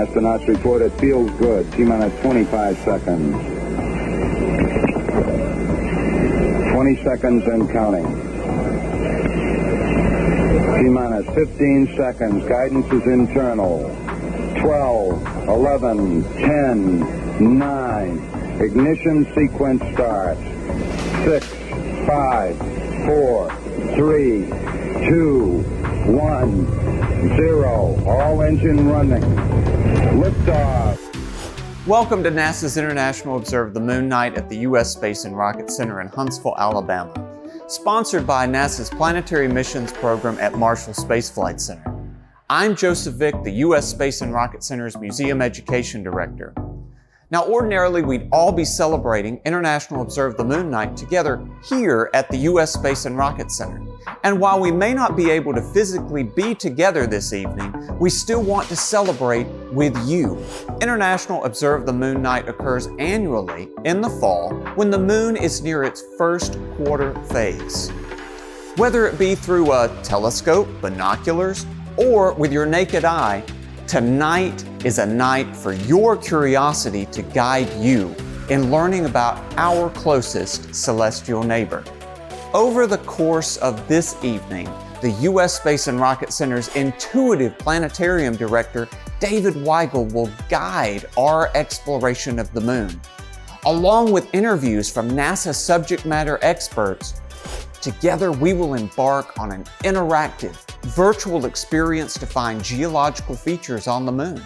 astronauts report it feels good. T-minus 25 seconds. 20 seconds and counting. T-minus 15 seconds. Guidance is internal. 12, 11, 10, 9. Ignition sequence starts. 6, 5, 4, 3, 2, 1, 0. All engine running. Liftoff. Welcome to NASA's International Observe the Moon Night at the U.S. Space and Rocket Center in Huntsville, Alabama. Sponsored by NASA's Planetary Missions Program at Marshall Space Flight Center. I'm Joseph Vick, the U.S. Space and Rocket Center's Museum Education Director. Now, ordinarily, we'd all be celebrating International Observe the Moon Night together here at the U.S. Space and Rocket Center. And while we may not be able to physically be together this evening, we still want to celebrate with you. International Observe the Moon Night occurs annually in the fall when the moon is near its first quarter phase. Whether it be through a telescope, binoculars, or with your naked eye, tonight is a night for your curiosity to guide you in learning about our closest celestial neighbor. Over the course of this evening, the U.S. Space and Rocket Center's intuitive Planetarium Director David Weigel will guide our exploration of the moon. Along with interviews from NASA subject matter experts, together we will embark on an interactive, virtual experience to find geological features on the moon,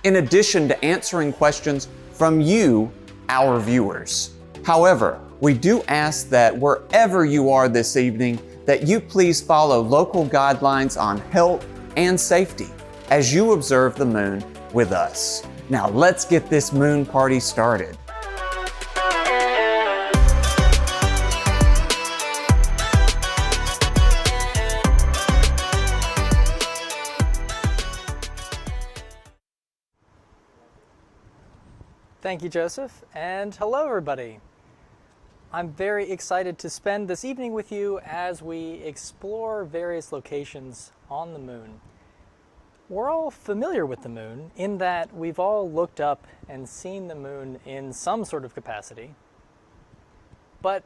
in addition to answering questions from you, our viewers. However, we do ask that wherever you are this evening, that you please follow local guidelines on health and safety as you observe the moon with us. Now let's get this moon party started. Thank you, Joseph, and hello, everybody. I'm very excited to spend this evening with you as we explore various locations on the moon. We're all familiar with the moon in that we've all looked up and seen the moon in some sort of capacity. But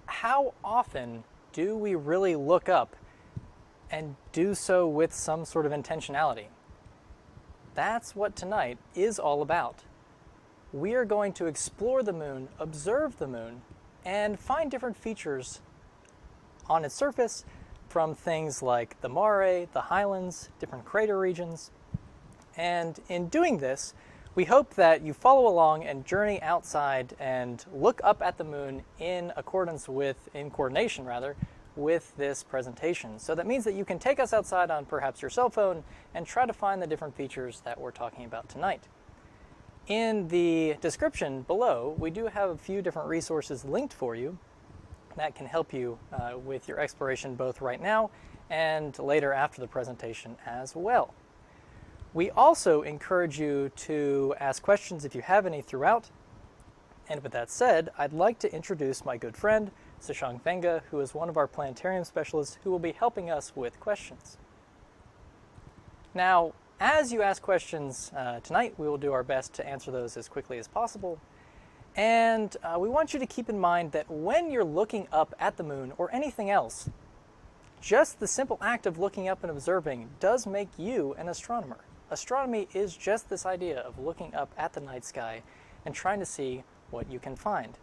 how often do we really look up and do so with some sort of intentionality? That's what tonight is all about. We are going to explore the moon, observe the moon, and find different features on its surface from things like the mare, the highlands, different crater regions. And in doing this, we hope that you follow along and journey outside and look up at the moon in coordination with this presentation. So that means that you can take us outside on perhaps your cell phone and try to find the different features that we're talking about tonight. In the description below, we do have a few different resources linked for you that can help you with your exploration both right now and later after the presentation as well. We also encourage you to ask questions if you have any throughout. And with that said, I'd like to introduce my good friend, Sashang Fenga, who is one of our planetarium specialists who will be helping us with questions. Now, as you ask questions tonight, we will do our best to answer those as quickly as possible. And we want you to keep in mind that when you're looking up at the moon or anything else, just the simple act of looking up and observing does make you an astronomer. Astronomy is just this idea of looking up at the night sky and trying to see what you can find.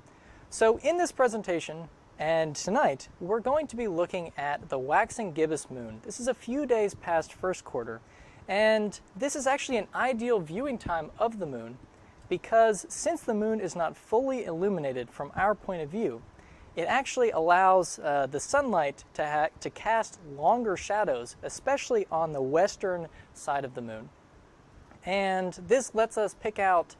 So in this presentation and tonight, we're going to be looking at the waxing gibbous moon. This is a few days past first quarter. And this is actually an ideal viewing time of the moon because since the moon is not fully illuminated from our point of view, it actually allows the sunlight to cast longer shadows, especially on the western side of the moon. And this lets us pick out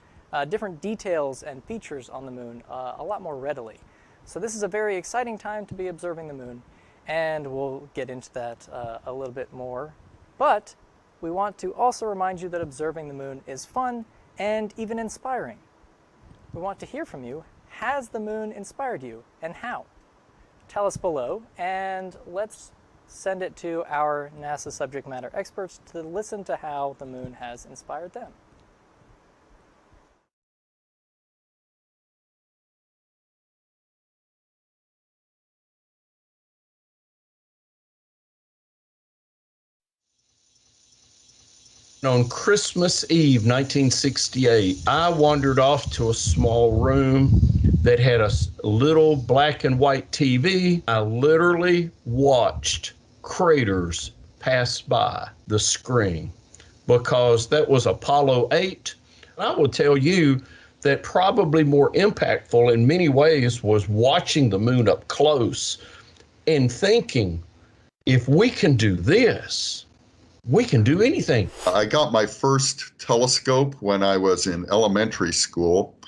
different details and features on the moon a lot more readily. So this is a very exciting time to be observing the moon, and we'll get into that a little bit more. But we want to also remind you that observing the moon is fun and even inspiring. We want to hear from you. Has the moon inspired you, and how? Tell us below, and let's send it to our NASA subject matter experts to listen to how the moon has inspired them. On Christmas Eve, 1968, I wandered off to a small room that had a little black and white TV. I literally watched craters pass by the screen because that was Apollo 8. I will tell you that probably more impactful in many ways was watching the moon up close and thinking, if we can do this, we can do anything. I got my first telescope when I was in elementary school,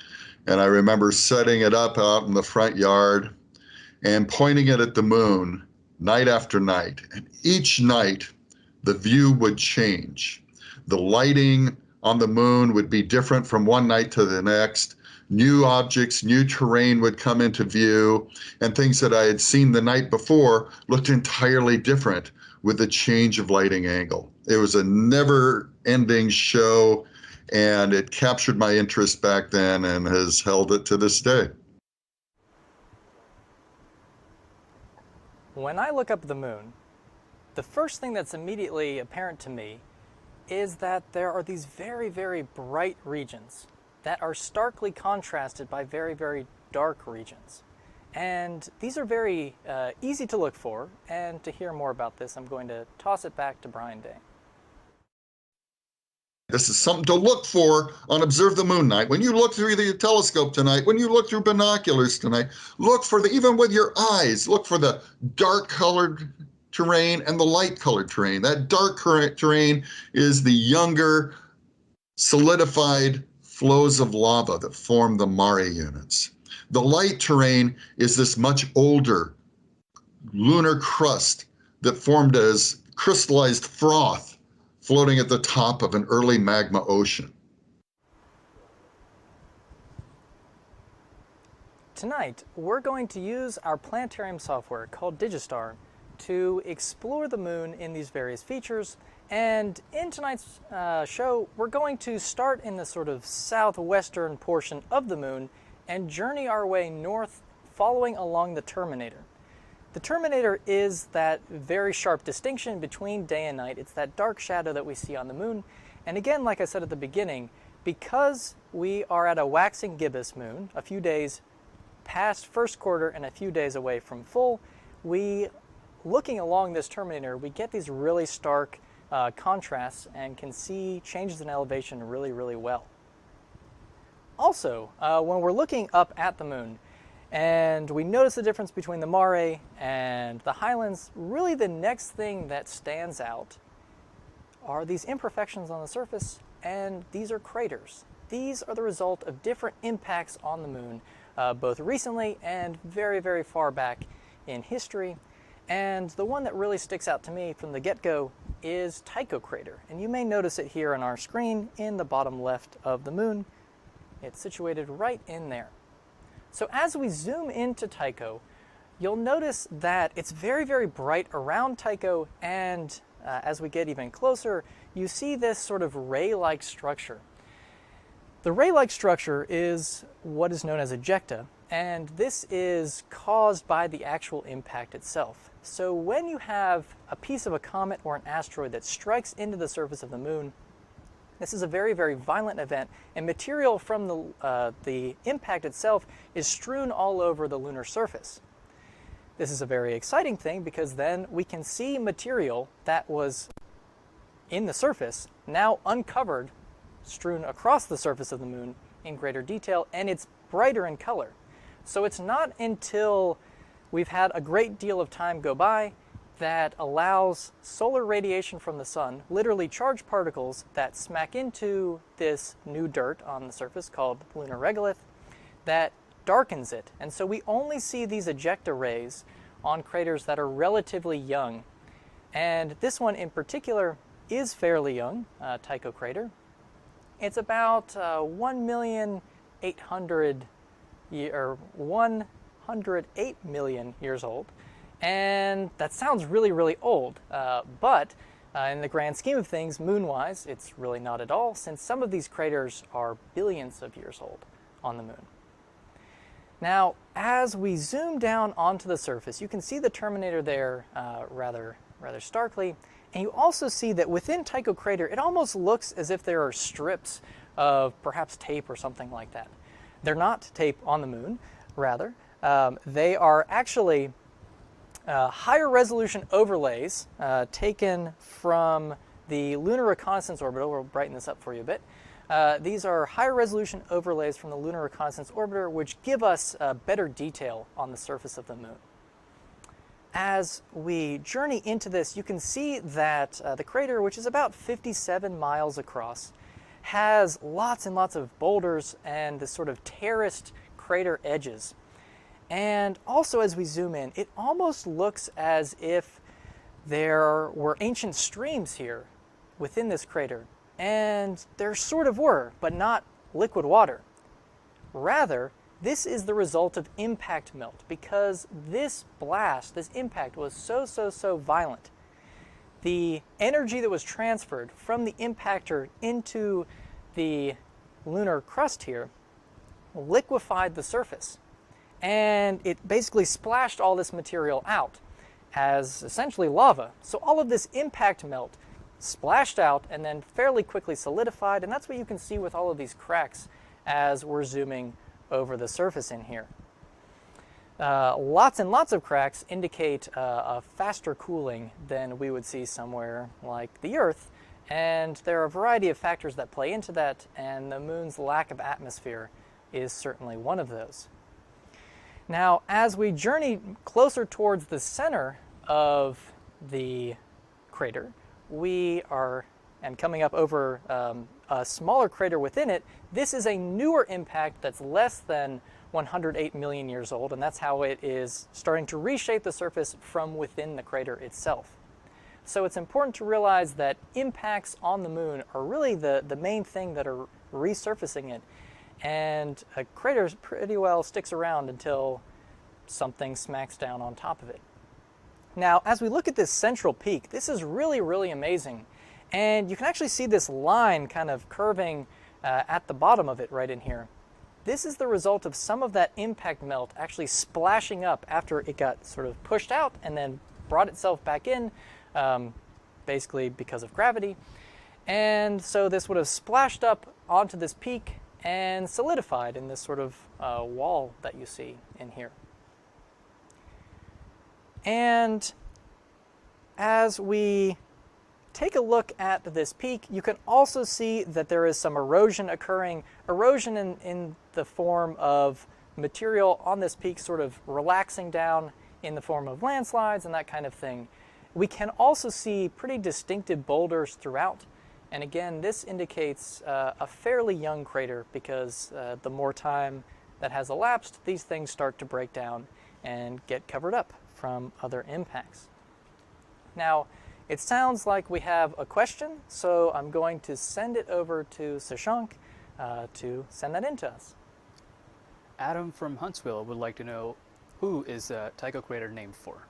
and I remember setting it up out in the front yard and pointing it at the moon night after night. And each night, the view would change. The lighting on the moon would be different from one night to the next. New objects, new terrain would come into view, and things that I had seen the night before looked entirely different with the change of lighting angle. It was a never-ending show, and it captured my interest back then and has held it to this day. When I look up at the moon, the first thing that's immediately apparent to me is that there are these very, very bright regions that are starkly contrasted by very, very dark regions. And these are very easy to look for, and to hear more about this, I'm going to toss it back to Brian Day. This is something to look for on Observe the Moon Night. When you look through the telescope tonight, when you look through binoculars tonight, look for even with your eyes, look for the dark colored terrain and the light colored terrain. That dark terrain is the younger solidified flows of lava that form the Mare units. The light terrain is this much older lunar crust that formed as crystallized froth floating at the top of an early magma ocean. Tonight, we're going to use our planetarium software called Digistar to explore the moon in these various features. And in tonight's show, we're going to start in the sort of southwestern portion of the moon and journey our way north, following along the terminator. The terminator is that very sharp distinction between day and night. It's that dark shadow that we see on the moon. And again, like I said at the beginning, because we are at a waxing gibbous moon, a few days past first quarter and a few days away from full, looking along this terminator, we get these really stark contrasts and can see changes in elevation really, really well. Also, when we're looking up at the moon and we notice the difference between the Mare and the highlands, really the next thing that stands out are these imperfections on the surface, and these are craters. These are the result of different impacts on the moon, both recently and very, very far back in history. And the one that really sticks out to me from the get-go is Tycho crater. And you may notice it here on our screen in the bottom left of the moon. It's situated right in there. So as we zoom into Tycho, you'll notice that it's very, very bright around Tycho, and as we get even closer, you see this sort of ray-like structure. The ray-like structure is what is known as ejecta, and this is caused by the actual impact itself. So when you have a piece of a comet or an asteroid that strikes into the surface of the moon, this is a very, very violent event, and material from the impact itself is strewn all over the lunar surface. This is a very exciting thing because then we can see material that was in the surface now uncovered, strewn across the surface of the moon in greater detail, and it's brighter in color. So it's not until we've had a great deal of time go by that allows solar radiation from the sun, literally charged particles that smack into this new dirt on the surface called lunar regolith, that darkens it. And so we only see these ejecta rays on craters that are relatively young. And this one in particular is fairly young, Tycho crater. It's about 108 million years old. And that sounds really, really old, but in the grand scheme of things, moon-wise, it's really not at all, since some of these craters are billions of years old on the moon. Now, as we zoom down onto the surface, you can see the terminator there rather starkly, And you also see that within Tycho crater, it almost looks as if there are strips of perhaps tape or something like that. They're not tape on the moon, rather. They are actually higher resolution overlays taken from the Lunar Reconnaissance Orbiter. We'll brighten this up for you a bit. These are higher resolution overlays from the Lunar Reconnaissance Orbiter, which give us better detail on the surface of the moon. As we journey into this, you can see that the crater, which is about 57 miles across, has lots and lots of boulders and this sort of terraced crater edges. And also, as we zoom in, it almost looks as if there were ancient streams here within this crater. And there sort of were, but not liquid water. Rather, this is the result of impact melt, because this blast, this impact, was so violent. The energy that was transferred from the impactor into the lunar crust here liquefied the surface. And it basically splashed all this material out as essentially lava. So all of this impact melt splashed out and then fairly quickly solidified, and that's what you can see with all of these cracks as we're zooming over the surface in here. Lots and lots of cracks indicate a faster cooling than we would see somewhere like the Earth, and there are a variety of factors that play into that, and the moon's lack of atmosphere is certainly one of those. Now, as we journey closer towards the center of the crater, we are, and coming up over a smaller crater within it, this is a newer impact that's less than 108 million years old, and that's how it is starting to reshape the surface from within the crater itself. So it's important to realize that impacts on the moon are really the main thing that are resurfacing it, and a crater pretty well sticks around until something smacks down on top of it. Now, as we look at this central peak, this is really amazing. And you can actually see this line kind of curving at the bottom of it right in here. This is the result of some of that impact melt actually splashing up after it got sort of pushed out and then brought itself back in, basically because of gravity. And so this would have splashed up onto this peak and solidified in this sort of wall that you see in here. And as we take a look at this peak, you can also see that there is some erosion occurring. Erosion in the form of material on this peak sort of relaxing down in the form of landslides and that kind of thing. We can also see pretty distinctive boulders throughout. And again, this indicates a fairly young crater, because the more time that has elapsed, these things start to break down and get covered up from other impacts. Now, it sounds like we have a question, so I'm going to send it over to Sashank to send that in to us. Adam from Huntsville would like to know, who is Tycho crater named for?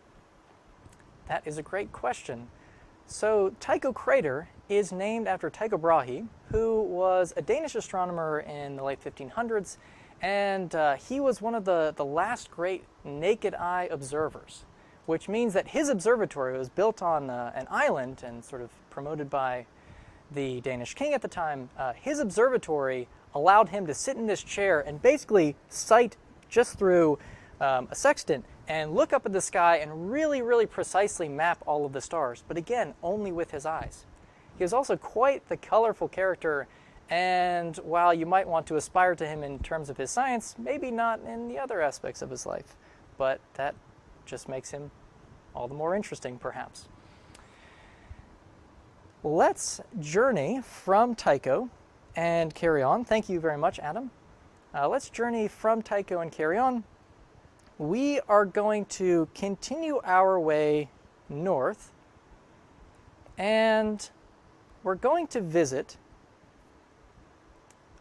That is a great question. So Tycho crater is named after Tycho Brahe, who was a Danish astronomer in the late 1500s, and he was one of the last great naked eye observers, which means that his observatory was built on an island and sort of promoted by the Danish king at the time. His observatory allowed him to sit in this chair and basically sight just through a sextant and look up at the sky and really precisely map all of the stars, but again, only with his eyes. He was also quite the colorful character, and while you might want to aspire to him in terms of his science, maybe not in the other aspects of his life, but that just makes him all the more interesting, perhaps. Let's journey from Tycho and carry on. Thank you very much, Adam. Let's journey from Tycho and carry on. We are going to continue our way north, and we're going to visit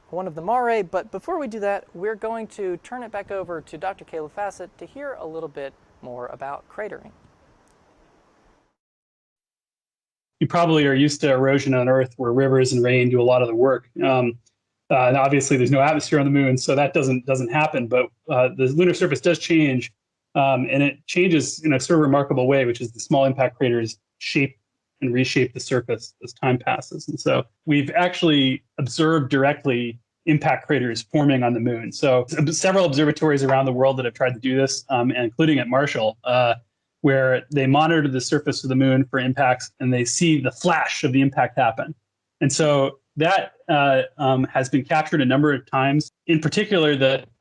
one of the Mare, but before we do that, we're going to turn it back over to Dr. Caleb Fassett to hear a little bit more about cratering. You probably are used to erosion on Earth, where rivers and rain do a lot of the work. And obviously, there's no atmosphere on the moon, so that doesn't happen. But the lunar surface does change, and it changes in a sort of remarkable way, which is the small impact craters shape and reshape the surface as time passes. And so we've actually observed directly impact craters forming on the moon. So several observatories around the world that have tried to do this, including at Marshall, where they monitor the surface of the moon for impacts and they see the flash of the impact happen. And so that has been captured a number of times. In particular,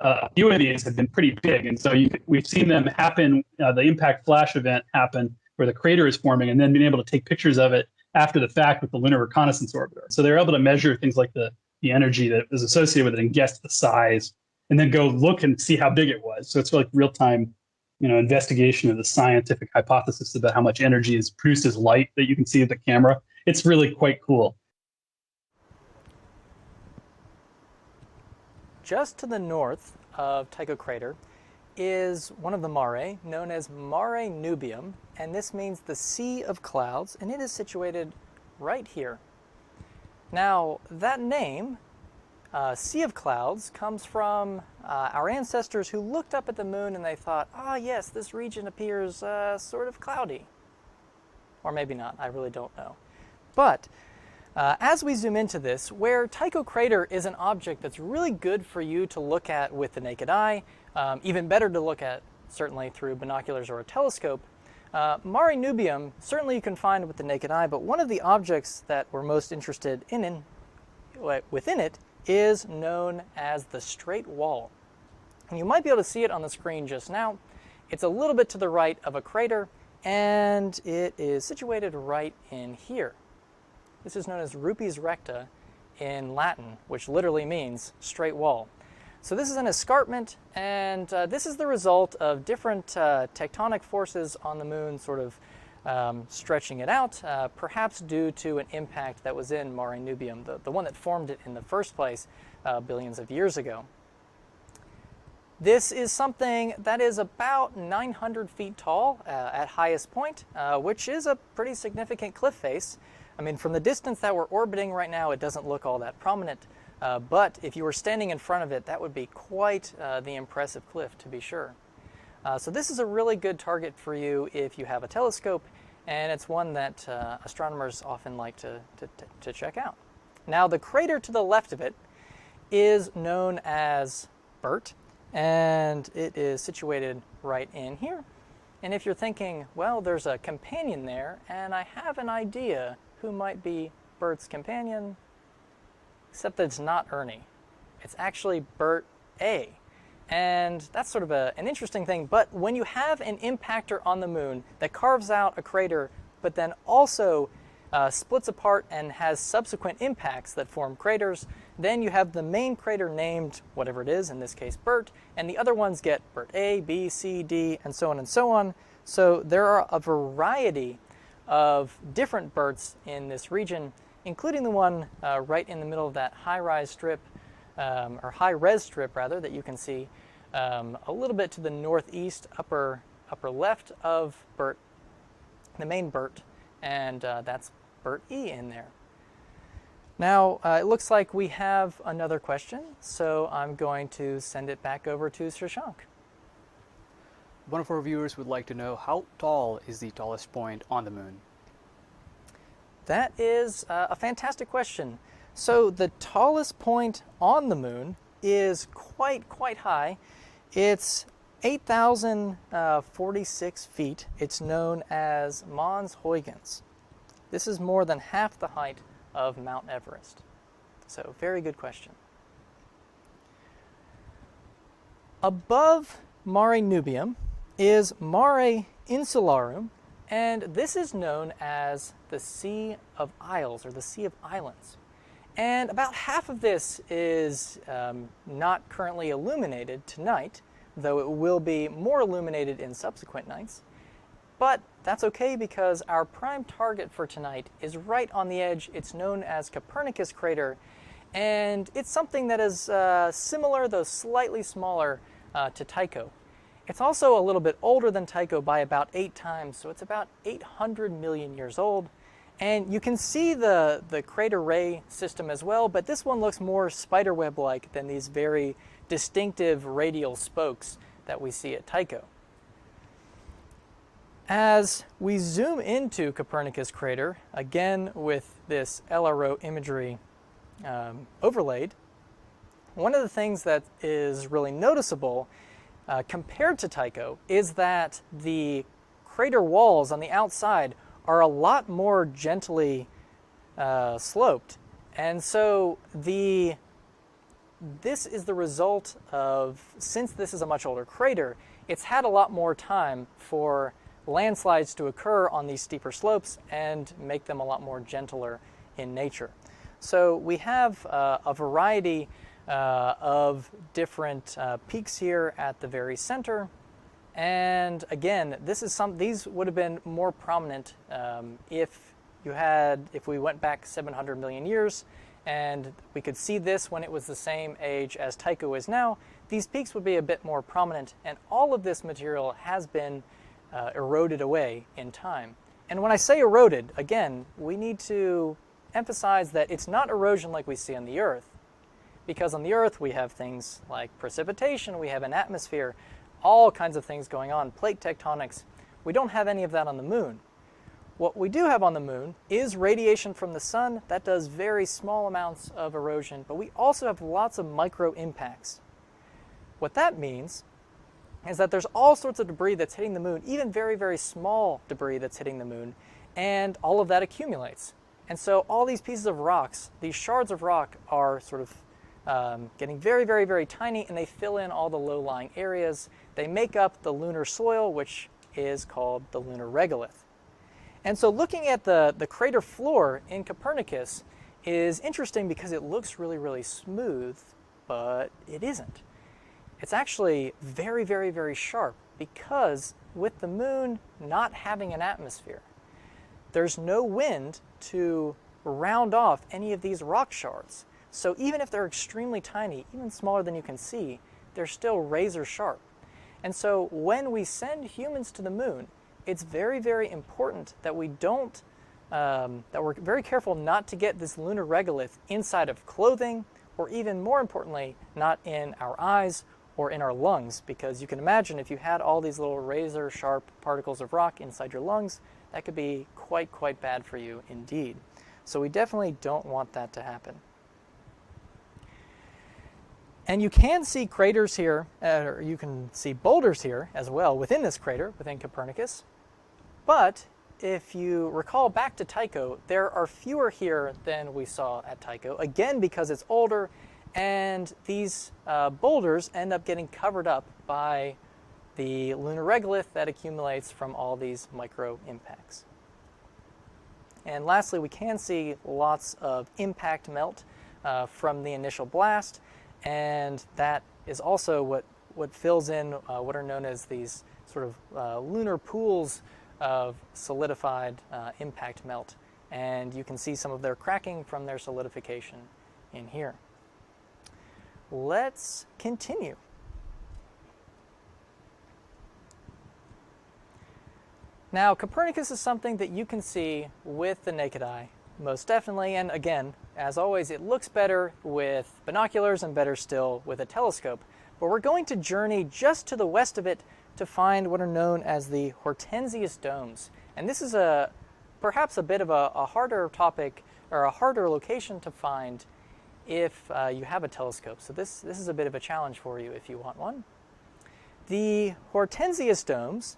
a few of these have been pretty big. And so we've seen them happen, the impact flash event happen where the crater is forming, and then being able to take pictures of it after the fact with the Lunar Reconnaissance Orbiter. So they're able to measure things like the energy that is associated with it and guess the size, and then go look and see how big it was. So it's like real-time, investigation of the scientific hypothesis about how much energy is produced as light that you can see with the camera. It's really quite cool. Just to the north of Tycho crater is one of the mare, known as Mare Nubium, and this means the Sea of Clouds, and it is situated right here. Now, that name, Sea of Clouds, comes from our ancestors who looked up at the moon and they thought, yes, this region appears sort of cloudy. Or maybe not, I really don't know. But as we zoom into this, where Tycho crater is an object that's really good for you to look at with the naked eye, even better to look at certainly through binoculars or a telescope, Mare Nubium certainly you can find with the naked eye, but one of the objects that we're most interested within it is known as the Straight Wall. And you might be able to see it on the screen just now. It's a little bit to the right of a crater, and it is situated right in here. This is known as Rupes Recta in Latin, which literally means straight wall. So this is an escarpment, and this is the result of different tectonic forces on the moon sort of stretching it out, perhaps due to an impact that was in Mare Nubium, the one that formed it in the first place billions of years ago. This is something that is about 900 feet tall at highest point, which is a pretty significant cliff face. I mean, from the distance that we're orbiting right now, it doesn't look all that prominent. But if you were standing in front of it, that would be quite the impressive cliff, to be sure. So this is a really good target for you if you have a telescope, and it's one that astronomers often like to check out. Now, the crater to the left of it is known as Burt, and it is situated right in here. And if you're thinking, well, there's a companion there, and I have an idea who might be Burt's companion, except that it's not Ernie. It's actually Burt A. And that's sort of an interesting thing, but when you have an impactor on the moon that carves out a crater, but then also splits apart and has subsequent impacts that form craters, then you have the main crater named whatever it is, in this case Burt, and the other ones get Burt A, B, C, D, and so on and so on. So there are a variety of different Burts in this region, including the one right in the middle of that high-rise strip, or high-res strip rather, that you can see a little bit to the northeast, upper left of Burt, the main Burt, and that's Burt E in there. Now, it looks like we have another question, so I'm going to send it back over to Shashank. One of our viewers would like to know, how tall is the tallest point on the moon? That is a fantastic question. So the tallest point on the moon is quite high. It's 8,046 feet. It's known as Mons Huygens. This is more than half the height of Mount Everest. So very good question. Above Mare Nubium is Mare Insularum, and this is known as the Sea of Isles, or the Sea of Islands. And about half of this is not currently illuminated tonight, though it will be more illuminated in subsequent nights. But that's okay, because our prime target for tonight is right on the edge. It's known as Copernicus crater, and it's something that is similar, though slightly smaller, to Tycho. It's also a little bit older than Tycho by about 8 times, so it's about 800 million years old. And you can see the crater ray system as well, but this one looks more spiderweb-like than these very distinctive radial spokes that we see at Tycho. As we zoom into Copernicus crater, again with this LRO imagery overlaid, one of the things that is really noticeable compared to Tycho is that the crater walls on the outside are a lot more gently sloped. And so this is the result of, since this is a much older crater, it's had a lot more time for landslides to occur on these steeper slopes and make them a lot more gentler in nature. So we have a variety of different peaks here at the very center. And again, these would have been more prominent if we went back 700 million years and we could see this when it was the same age as Tycho is now. These peaks would be a bit more prominent, and all of this material has been eroded away in time. And when I say eroded, again, we need to emphasize that it's not erosion like we see on the Earth, because on the Earth we have things like precipitation, we have an atmosphere, all kinds of things going on, plate tectonics. We don't have any of that on the Moon. What we do have on the Moon is radiation from the sun that does very small amounts of erosion, but we also have lots of micro impacts. What that means is that there's all sorts of debris that's hitting the Moon, even very, very small debris that's hitting the Moon, and all of that accumulates. And so all these pieces of rocks, these shards of rock, are sort of getting very, very, very tiny, and they fill in all the low-lying areas. They make up the lunar soil, which is called the lunar regolith. And so looking at the crater floor in Copernicus is interesting because it looks really, really smooth, but it isn't. It's actually very, very, very sharp because with the Moon not having an atmosphere, there's no wind to round off any of these rock shards. So even if they're extremely tiny, even smaller than you can see, they're still razor sharp. And so when we send humans to the Moon, it's very, very important that we don't, that we're very careful not to get this lunar regolith inside of clothing, or even more importantly, not in our eyes or in our lungs, because you can imagine if you had all these little razor sharp particles of rock inside your lungs, that could be quite, quite bad for you indeed. So we definitely don't want that to happen. And you can see craters here, or you can see boulders here as well within this crater, within Copernicus. But if you recall back to Tycho, there are fewer here than we saw at Tycho, again because it's older, and these boulders end up getting covered up by the lunar regolith that accumulates from all these micro impacts. And lastly, we can see lots of impact melt from the initial blast, and that is also what fills in what are known as these sort of lunar pools of solidified impact melt. And you can see some of their cracking from their solidification in here. Let's continue. Now, Copernicus is something that you can see with the naked eye, most definitely, and again, as always, it looks better with binoculars and better still with a telescope. But we're going to journey just to the west of it to find what are known as the Hortensius domes. And this is perhaps a bit of a harder topic, or a harder location to find if you have a telescope. So this is a bit of a challenge for you if you want one. The Hortensius domes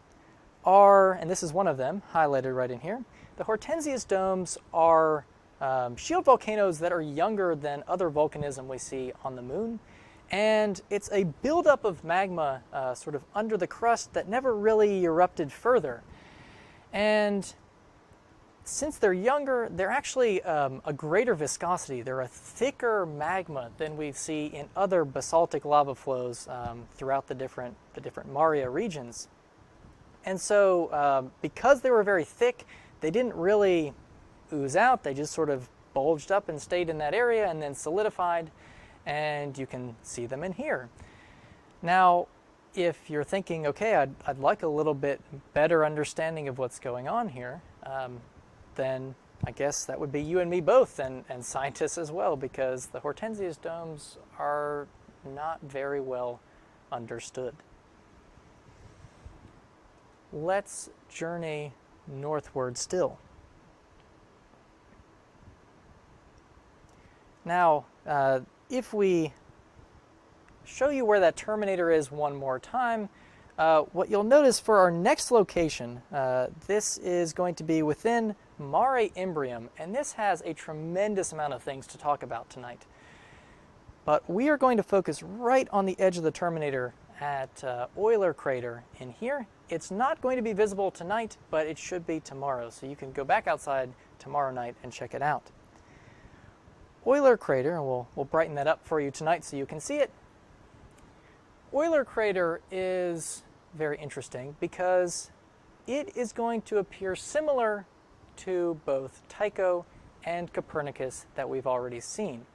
are, and this is one of them, highlighted right in here, the Hortensius domes are shield volcanoes that are younger than other volcanism we see on the Moon. And it's a buildup of magma sort of under the crust that never really erupted further. And since they're younger, they're actually a greater viscosity. They're a thicker magma than we see in other basaltic lava flows throughout the different Maria regions. And so because they were very thick, they didn't really ooze out. They just sort of bulged up and stayed in that area and then solidified. And you can see them in here. Now, if you're thinking, okay, I'd like a little bit better understanding of what's going on here, then I guess that would be you and me both, and scientists as well, because the Hortensius domes are not very well understood. let's journey northward still. Now, if we show you where that terminator is one more time, what you'll notice for our next location, this is going to be within Mare Imbrium, and this has a tremendous amount of things to talk about tonight. But we are going to focus right on the edge of the terminator at Euler crater in here. It's not going to be visible tonight, but it should be tomorrow, so you can go back outside tomorrow night and check it out. Euler crater, and we'll brighten that up for you tonight so you can see it. Euler crater is very interesting because it is going to appear similar to both Tycho and Copernicus that we've already seen.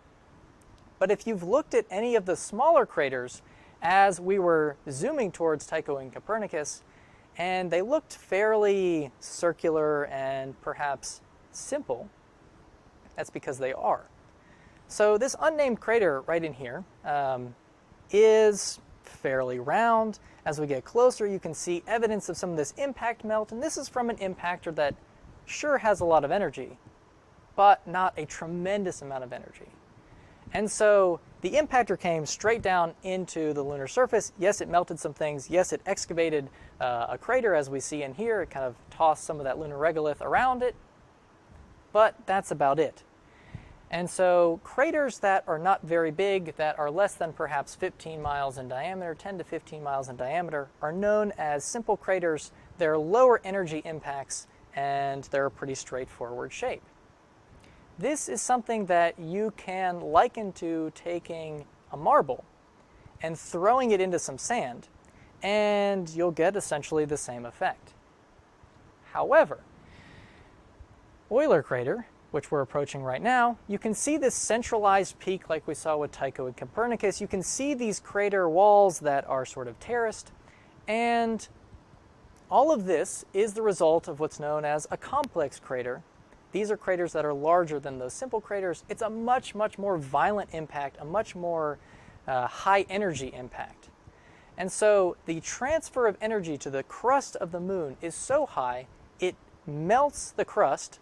But if you've looked at any of the smaller craters as we were zooming towards Tycho and Copernicus, and they looked fairly circular and perhaps simple, that's because they are. So this unnamed crater right in here is fairly round. As we get closer, you can see evidence of some of this impact melt, and this is from an impactor that sure has a lot of energy, but not a tremendous amount of energy. And so the impactor came straight down into the lunar surface. Yes, it melted some things. Yes, it excavated a crater, as we see in here. It kind of tossed some of that lunar regolith around it, but that's about it. And so craters that are not very big, that are less than perhaps 15 miles in diameter, 10 to 15 miles in diameter, are known as simple craters. They're lower energy impacts, and they're a pretty straightforward shape. This is something that you can liken to taking a marble and throwing it into some sand, and you'll get essentially the same effect. However, Euler crater, which we're approaching right now, you can see this centralized peak like we saw with Tycho and Copernicus. You can see these crater walls that are sort of terraced, and all of this is the result of what's known as a complex crater. These are craters that are larger than those simple craters. It's a much, much more violent impact, a much more high energy impact. And so the transfer of energy to the crust of the moon is so high, it melts the crust,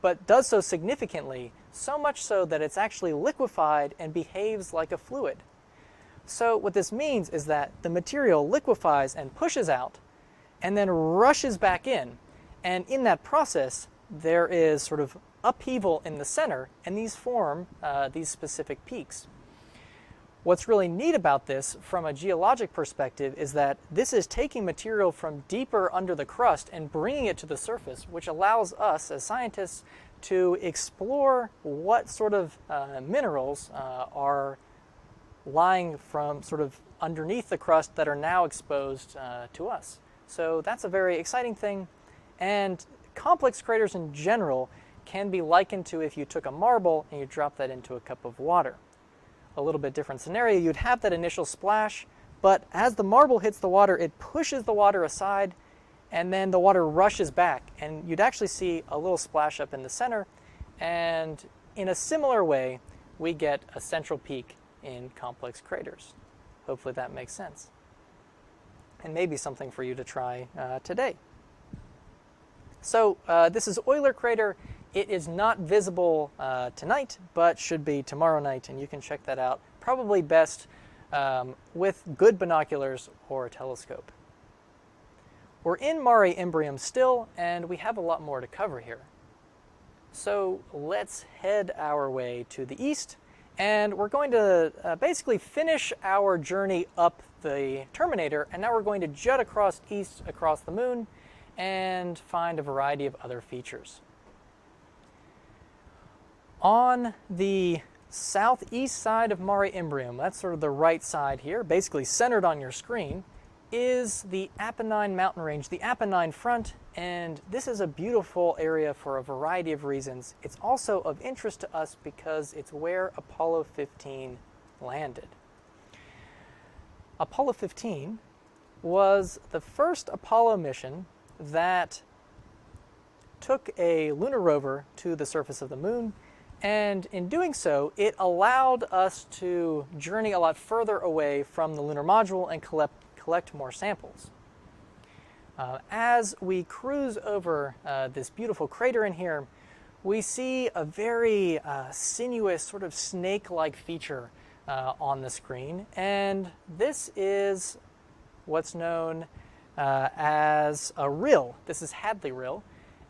but does so significantly, so much so that it's actually liquefied and behaves like a fluid. So what this means is that the material liquefies and pushes out and then rushes back in. And in that process, there is sort of upheaval in the center, and these form these specific peaks. What's really neat about this from a geologic perspective is that this is taking material from deeper under the crust and bringing it to the surface, which allows us as scientists to explore what sort of minerals are lying from sort of underneath the crust that are now exposed to us. So that's a very exciting thing, and complex craters in general can be likened to if you took a marble and you dropped that into a cup of water. A little bit different scenario, you'd have that initial splash, but as the marble hits the water, it pushes the water aside, and then the water rushes back, and you'd actually see a little splash up in the center, and in a similar way, we get a central peak in complex craters. Hopefully that makes sense. And maybe something for you to try today. So this is Euler crater. It is not visible tonight, but should be tomorrow night, and you can check that out probably best with good binoculars or a telescope. We're in Mare Imbrium still, and we have a lot more to cover here. So let's head our way to the east, and we're going to basically finish our journey up the terminator, and now we're going to jut across east across the moon and find a variety of other features. On the southeast side of Mare Imbrium, that's sort of the right side here, basically centered on your screen, is the Apennine mountain range, the Apennine front, and this is a beautiful area for a variety of reasons. It's also of interest to us because it's where Apollo 15 landed. Apollo 15 was the first Apollo mission that took a lunar rover to the surface of the moon, and in doing so, it allowed us to journey a lot further away from the lunar module and collect more samples. As we cruise over this beautiful crater in here, we see a very sinuous, sort of snake-like feature on the screen, and this is what's known as a rill. This is Hadley Rill,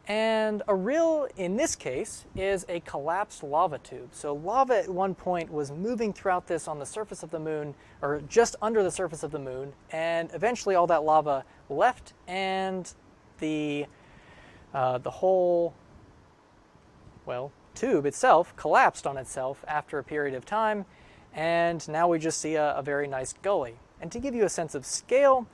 and a rill in this case is a collapsed lava tube. So lava at one point was moving throughout this on the surface of the moon, or just under the surface of the moon, and eventually all that lava left, and the whole, well, tube itself collapsed on itself after a period of time, and now we just see a very nice gully. And to give you a sense of scale,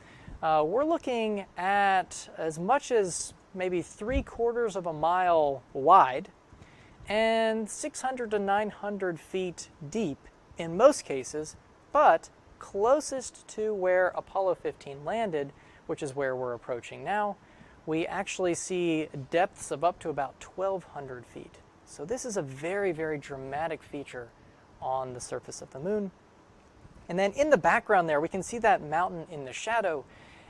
we're looking at as much as maybe 3/4 of a mile wide and 600 to 900 feet deep in most cases, but closest to where Apollo 15 landed, which is where we're approaching now, we actually see depths of up to about 1,200 feet. So this is a very, very dramatic feature on the surface of the moon. And then in the background there, we can see that mountain in the shadow,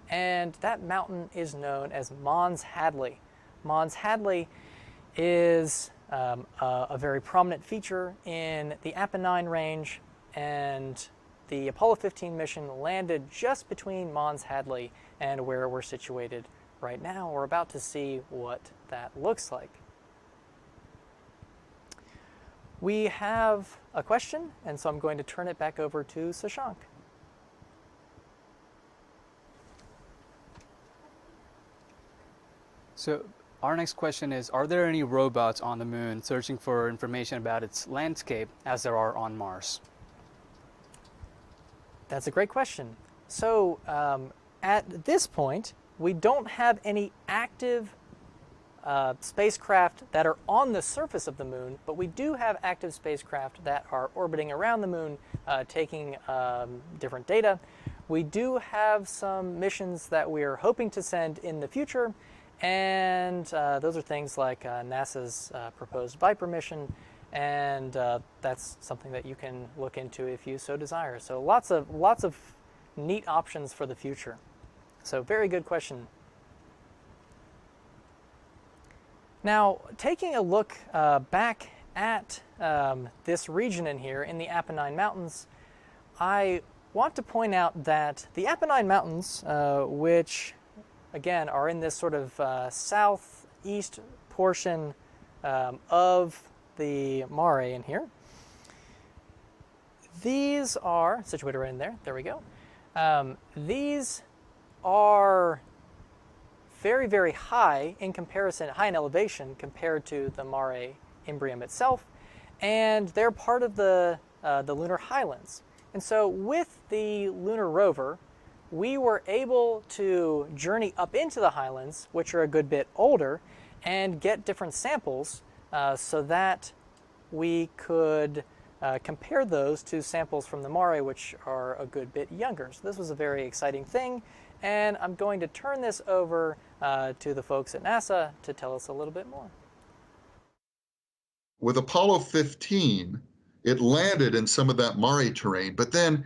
and that mountain is known as Mons Hadley. Mons Hadley is a very prominent feature in the Apennine range, and the Apollo 15 mission landed just between Mons Hadley and where we're situated right now. We're about to see what that looks like. We have a question, and so I'm going to turn it back over to Sashank. So our next question is, are there any robots on the moon searching for information about its landscape as there are on Mars? That's a great question. So at this point, we don't have any active spacecraft that are on the surface of the moon, but we do have active spacecraft that are orbiting around the moon, taking different data. We do have some missions that we're hoping to send in the future, and those are things like NASA's proposed Viper mission, and that's something that you can look into if you so desire. So lots of neat options for the future. So very good question. Now, taking a look back at this region in here in the Apennine Mountains, I want to point out that the Apennine Mountains, which again are in this sort of southeast portion of the Mare in here, these are situated right in there. There we go. These are very, very high in comparison, high in elevation compared to the Mare Imbrium itself, and they're part of the lunar highlands. And so with the lunar rover, we were able to journey up into the highlands, which are a good bit older, and get different samples so that we could compare those to samples from the Mare, which are a good bit younger. So this was a very exciting thing, and I'm going to turn this over to the folks at NASA to tell us a little bit more. With Apollo 15, it landed in some of that Mare terrain, but then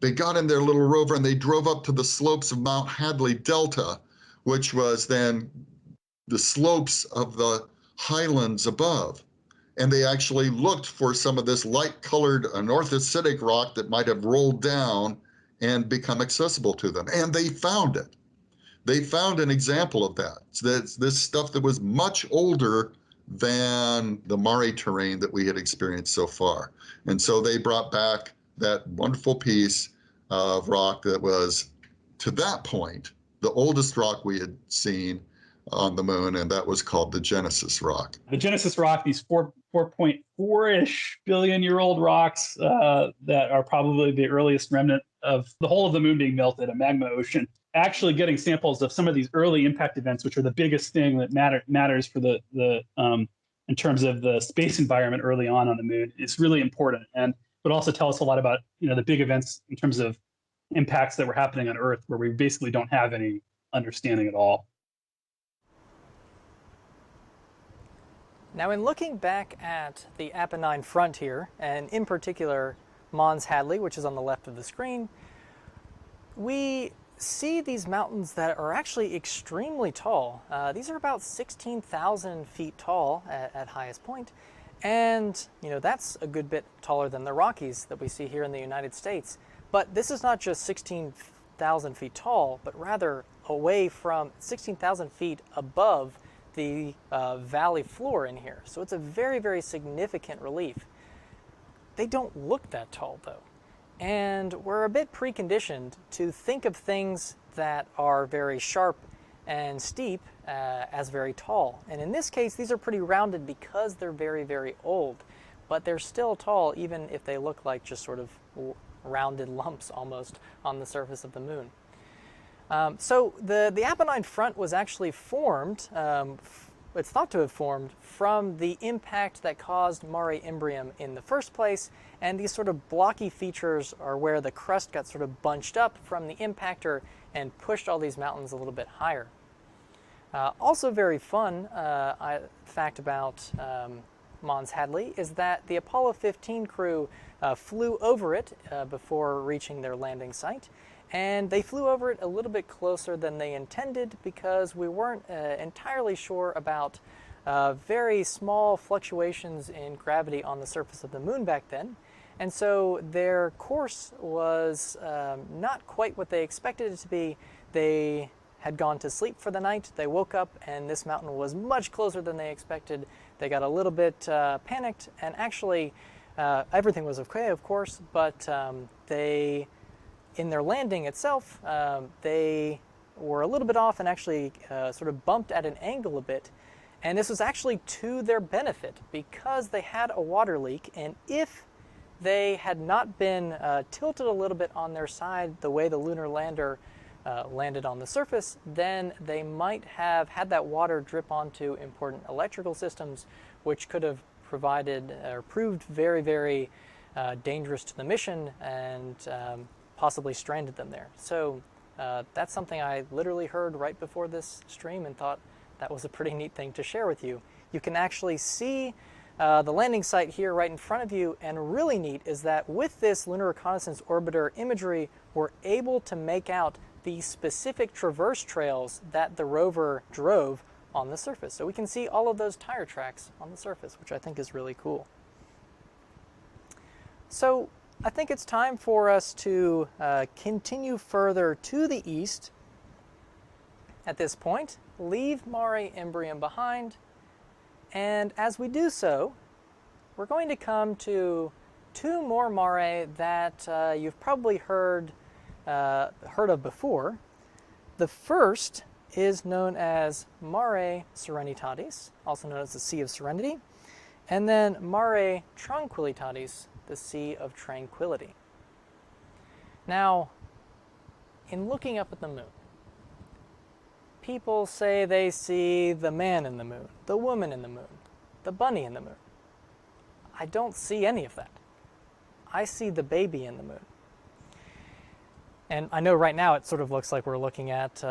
they got in their little rover and they drove up to the slopes of Mount Hadley Delta, which was then the slopes of the highlands above. And they actually looked for some of this light-colored anorthositic rock that might have rolled down and become accessible to them. And they found it. They found an example of that. So that's this stuff that was much older than the Mare terrain that we had experienced so far. And so they brought back that wonderful piece of rock that was, to that point, the oldest rock we had seen on the moon, and that was called the Genesis rock. The Genesis rock, these 4.4-ish billion-year-old rocks that are probably the earliest remnant of the whole of the moon being melted, a magma ocean. Actually getting samples of some of these early impact events, which are the biggest thing that matters for the in terms of the space environment early on the moon, is really important, and would also tell us a lot about the big events in terms of impacts that were happening on Earth, where we basically don't have any understanding at all. Now, in looking back at the Apennine front here, and in particular Mons Hadley, which is on the left of the screen, we see these mountains that are actually extremely tall. These are about 16,000 feet tall at highest point. And, you know, that's a good bit taller than the Rockies that we see here in the United States. But this is not just 16,000 feet tall, but rather away from 16,000 feet above the valley floor in here. So it's a very, very significant relief. They don't look that tall, though. And we're a bit preconditioned to think of things that are very sharp and steep as very tall. And in this case, these are pretty rounded because they're very, very old. But they're still tall even if they look like just sort of rounded lumps almost on the surface of the moon. So the Apennine front was actually formed, it's thought to have formed from the impact that caused Mare Imbrium in the first place, and these sort of blocky features are where the crust got sort of bunched up from the impactor and pushed all these mountains a little bit higher. Also very fun fact about Mons Hadley is that the Apollo 15 crew flew over it before reaching their landing site. And they flew over it a little bit closer than they intended because we weren't entirely sure about very small fluctuations in gravity on the surface of the moon back then. And so their course was not quite what they expected it to be. They had gone to sleep for the night. They woke up and this mountain was much closer than they expected. They got a little bit panicked, and actually everything was okay, of course, but in their landing itself, they were a little bit off and actually sort of bumped at an angle a bit. And this was actually to their benefit because they had a water leak, and if they had not been tilted a little bit on their side the way the lunar lander landed on the surface, then they might have had that water drip onto important electrical systems, which could have provided or proved very, very dangerous to the mission and possibly stranded them there. So that's something I literally heard right before this stream and thought that was a pretty neat thing to share with you. You can actually see the landing site here right in front of you, and really neat is that with this Lunar Reconnaissance Orbiter imagery, we're able to make out the specific traverse trails that the rover drove on the surface. So we can see all of those tire tracks on the surface, which I think is really cool. So I think it's time for us to continue further to the east at this point, leave Mare Imbrium behind, and as we do so, we're going to come to two more mare that you've probably heard of before. The first is known as Mare Serenitatis, also known as the Sea of Serenity, and then Mare Tranquillitatis, the Sea of Tranquility. Now, in looking up at the moon, people say they see the man in the moon, the woman in the moon, the bunny in the moon. I don't see any of that. I see the baby in the moon. And I know right now it sort of looks like we're looking at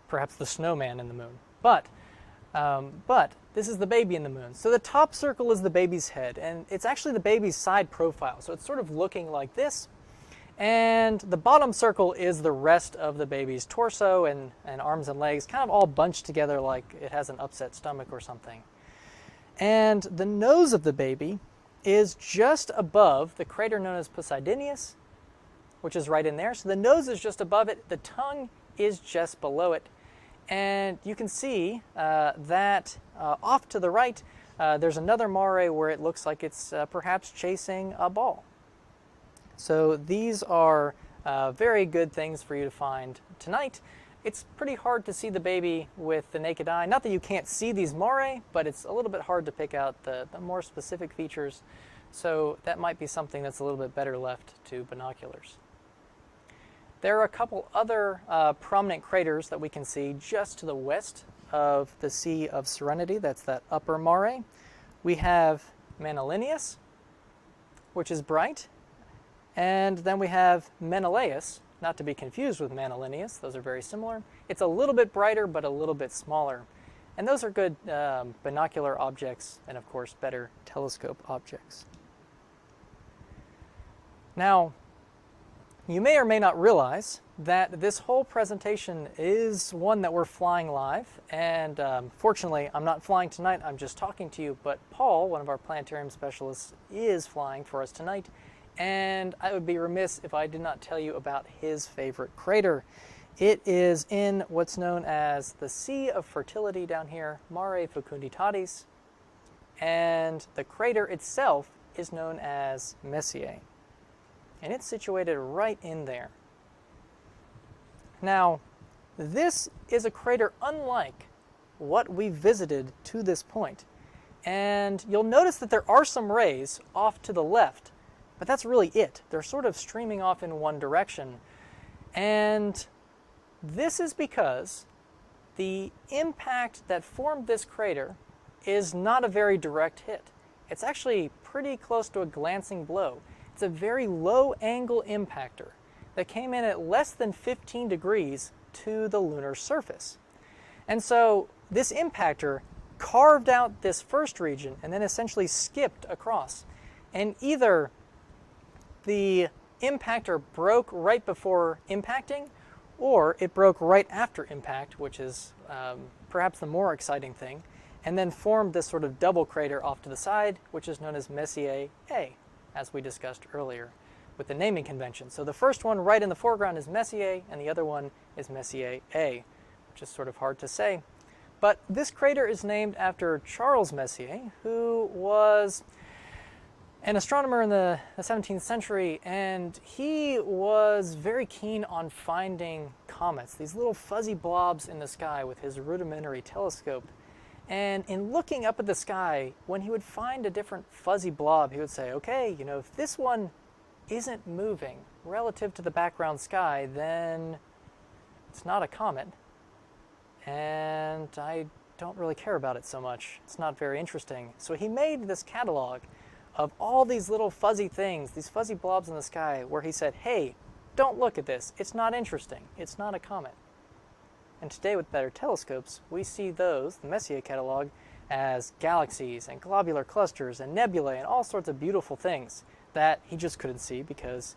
perhaps the snowman in the moon. But this is the baby in the moon. So the top circle is the baby's head, and it's actually the baby's side profile. So it's sort of looking like this. And the bottom circle is the rest of the baby's torso and arms and legs, kind of all bunched together like it has an upset stomach or something. And the nose of the baby is just above the crater known as Poseidonius, which is right in there. So the nose is just above it. The tongue is just below it. And you can see that off to the right, there's another mare where it looks like it's perhaps chasing a ball. So these are very good things for you to find tonight. It's pretty hard to see the baby with the naked eye. Not that you can't see these mare, but it's a little bit hard to pick out the more specific features. So that might be something that's a little bit better left to binoculars. There are a couple other prominent craters that we can see just to the west of the Sea of Serenity. That's that upper mare. We have Manilineus, which is bright. And then we have Menelaus, not to be confused with Manilineus. Those are very similar. It's a little bit brighter, but a little bit smaller. And those are good binocular objects and, of course, better telescope objects. Now, You may or may not realize that this whole presentation is one that we're flying live, and fortunately I'm not flying tonight, I'm just talking to you, but Paul, one of our planetarium specialists, is flying for us tonight, and I would be remiss if I did not tell you about his favorite crater. It is in what's known as the Sea of Fertility down here, Mare Fecunditatis, and the crater itself is known as Messier. And it's situated right in there. Now, this is a crater unlike what we've visited to this point. And you'll notice that there are some rays off to the left, but that's really it. They're sort of streaming off in one direction. And this is because the impact that formed this crater is not a very direct hit. It's actually pretty close to a glancing blow. It's a very low angle impactor that came in at less than 15 degrees to the lunar surface. And so this impactor carved out this first region and then essentially skipped across. And either the impactor broke right before impacting, or it broke right after impact, which is perhaps the more exciting thing, and then formed this sort of double crater off to the side, which is known as Messier A, as we discussed earlier with the naming convention. So the first one right in the foreground is Messier, and the other one is Messier A, which is sort of hard to say. But this crater is named after Charles Messier, who was an astronomer in the 17th century, and he was very keen on finding comets, these little fuzzy blobs in the sky with his rudimentary telescope. And in looking up at the sky, when he would find a different fuzzy blob, he would say, okay, you know, if this one isn't moving relative to the background sky, then it's not a comet. And I don't really care about it so much. It's not very interesting. So he made this catalog of all these little fuzzy things, these fuzzy blobs in the sky, where he said, hey, don't look at this. It's not interesting. It's not a comet. And today with better telescopes, we see those, the Messier catalog, as galaxies and globular clusters and nebulae and all sorts of beautiful things that he just couldn't see because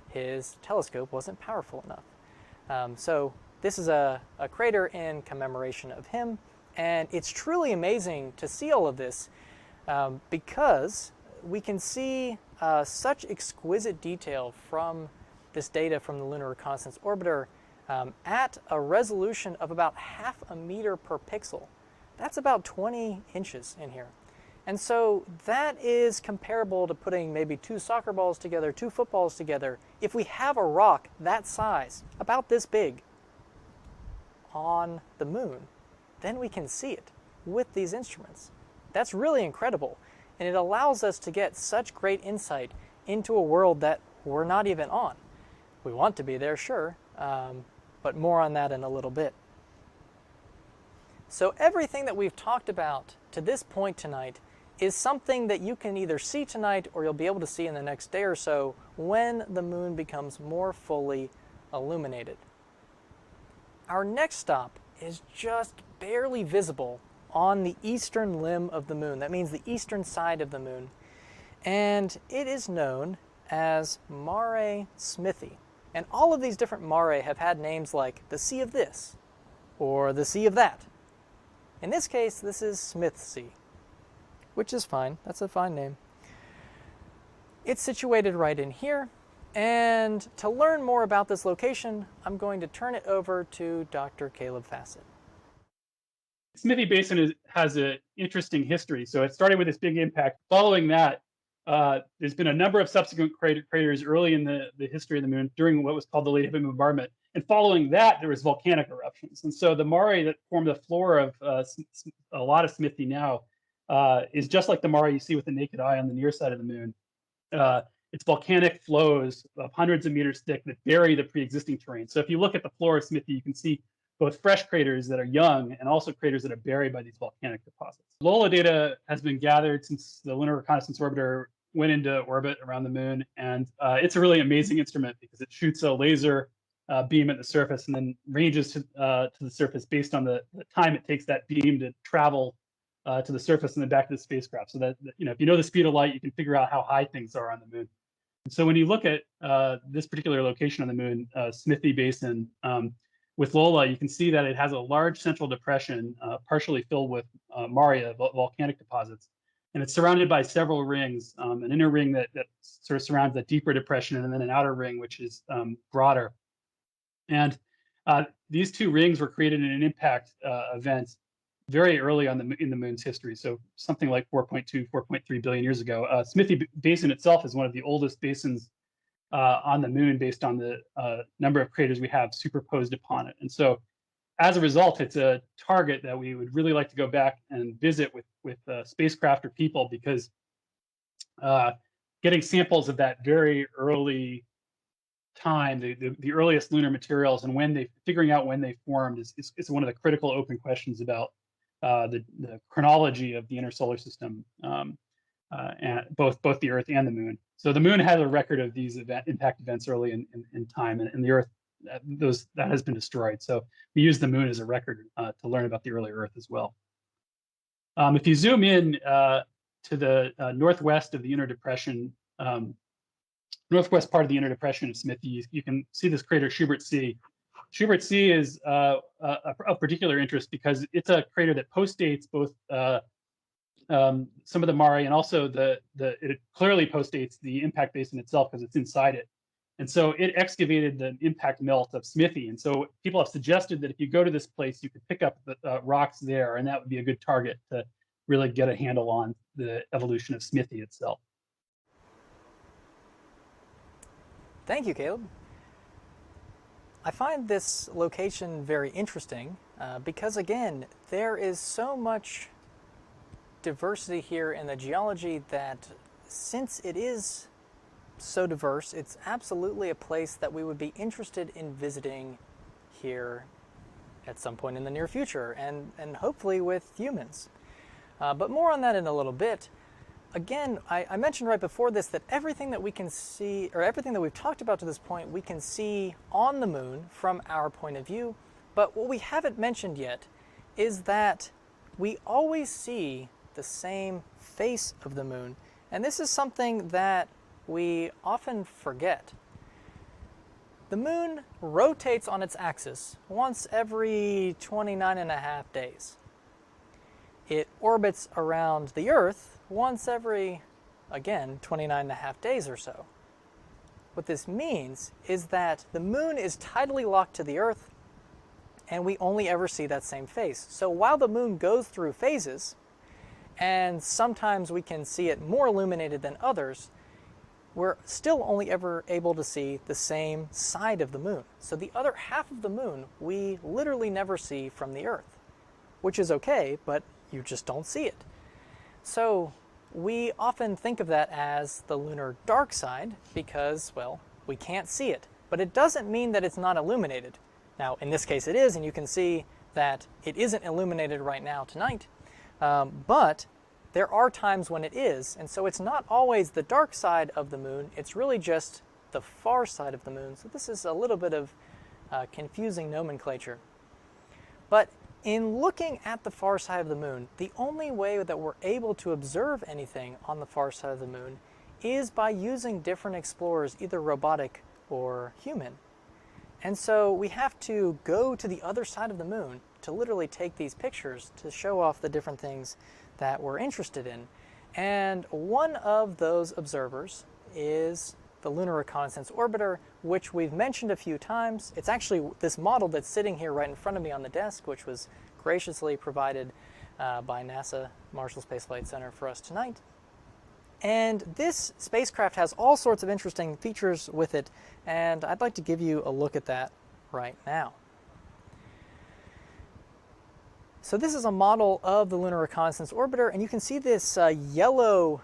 his telescope wasn't powerful enough. So this is a crater in commemoration of him, and it's truly amazing to see all of this because we can see such exquisite detail from this data from the Lunar Reconnaissance Orbiter at a resolution of about 0.5 meter per pixel. That's about 20 inches in here. And so that is comparable to putting maybe 2 soccer balls together, 2 footballs together. If we have a rock that size, about this big, on the moon, then we can see it with these instruments. That's really incredible. And it allows us to get such great insight into a world that we're not even on. We want to be there, sure, but more on that in a little bit. So everything that we've talked about to this point tonight is something that you can either see tonight or you'll be able to see in the next day or so when the moon becomes more fully illuminated. Our next stop is just barely visible on the eastern limb of the moon. That means the eastern side of the moon. And it is known as Mare Smithy. And all of these different mare have had names like the Sea of this or the Sea of that. In this case, this is Smith Sea, which is fine. That's a fine name. It's situated right in here. And to learn more about this location, I'm going to turn it over to Dr. Caleb Fassett. Smithy Basin has an interesting history. So it started with this big impact. Following that, there's been a number of subsequent craters early in the history of the moon during what was called the late heavy bombardment. And following that, there was volcanic eruptions. And so the mare that formed the floor of a lot of Smithy now is just like the mare you see with the naked eye on the near side of the moon. It's volcanic flows of hundreds of meters thick that bury the pre-existing terrain. So if you look at the floor of Smithy, you can see both fresh craters that are young and also craters that are buried by these volcanic deposits. LOLA data has been gathered since the Lunar Reconnaissance Orbiter went into orbit around the moon, and it's a really amazing instrument because it shoots a laser beam at the surface and then ranges to the surface based on the time it takes that beam to travel to the surface and then back to the spacecraft. So that, you know, if you know the speed of light, you can figure out how high things are on the moon. So when you look at this particular location on the moon, Smithy Basin, with Lola, you can see that it has a large central depression, partially filled with Maria volcanic deposits. And it's surrounded by several rings, an inner ring that sort of surrounds that deeper depression, and then an outer ring, which is broader. And these two rings were created in an impact event very early on in the moon's history. So something like 4.2, 4.3 billion years ago. Smithy Basin itself is one of the oldest basins on the moon based on the number of craters we have superposed upon it. And so as a result, it's a target that we would really like to go back and visit with spacecraft or people, because getting samples of that very early time, the earliest lunar materials, and figuring out when they formed is one of the critical open questions about the chronology of the inner solar system, and both the Earth and the Moon. So the Moon has a record of these impact events early in time, and the Earth, that has been destroyed. So we use the Moon as a record to learn about the early Earth as well. If you zoom in to the northwest of the inner depression, northwest part of the inner depression of Smithy, you can see this crater Schubert C. Schubert C is of particular interest because it's a crater that postdates both some of the Mare, and also it clearly postdates the impact basin itself because it's inside it. And so it excavated the impact melt of Smithy. And so people have suggested that if you go to this place, you could pick up the rocks there, and that would be a good target to really get a handle on the evolution of Smithy itself. Thank you, Caleb. I find this location very interesting because, again, there is so much diversity here in the geology that, since it is so diverse, it's absolutely a place that we would be interested in visiting here at some point in the near future, and hopefully with humans. But more on that in a little bit. Again, I mentioned right before this that everything that we can see, or everything that we've talked about to this point, we can see on the moon from our point of view. But what we haven't mentioned yet is that we always see the same face of the moon. And this is something that we often forget. The moon rotates on its axis once every 29.5 days. It orbits around the Earth once every, again, 29.5 days or so. What this means is that the moon is tidally locked to the Earth, and we only ever see that same face. So while the moon goes through phases, and sometimes we can see it more illuminated than others, we're still only ever able to see the same side of the moon. So the other half of the moon we literally never see from the Earth, which is okay, but you just don't see it. So we often think of that as the lunar dark side because, well, we can't see it. But it doesn't mean that it's not illuminated. Now, in this case it is, and you can see that it isn't illuminated right now tonight. But there are times when it is, and so it's not always the dark side of the moon, it's really just the far side of the moon. So this is a little bit of confusing nomenclature. But in looking at the far side of the moon, the only way that we're able to observe anything on the far side of the moon is by using different explorers, either robotic or human. And so we have to go to the other side of the moon to literally take these pictures to show off the different things that we're interested in. And one of those observers is the Lunar Reconnaissance Orbiter, which we've mentioned a few times. It's actually this model that's sitting here right in front of me on the desk, which was graciously provided by NASA Marshall Space Flight Center for us tonight. And this spacecraft has all sorts of interesting features with it, and I'd like to give you a look at that right now. So this is a model of the Lunar Reconnaissance Orbiter, and you can see this yellow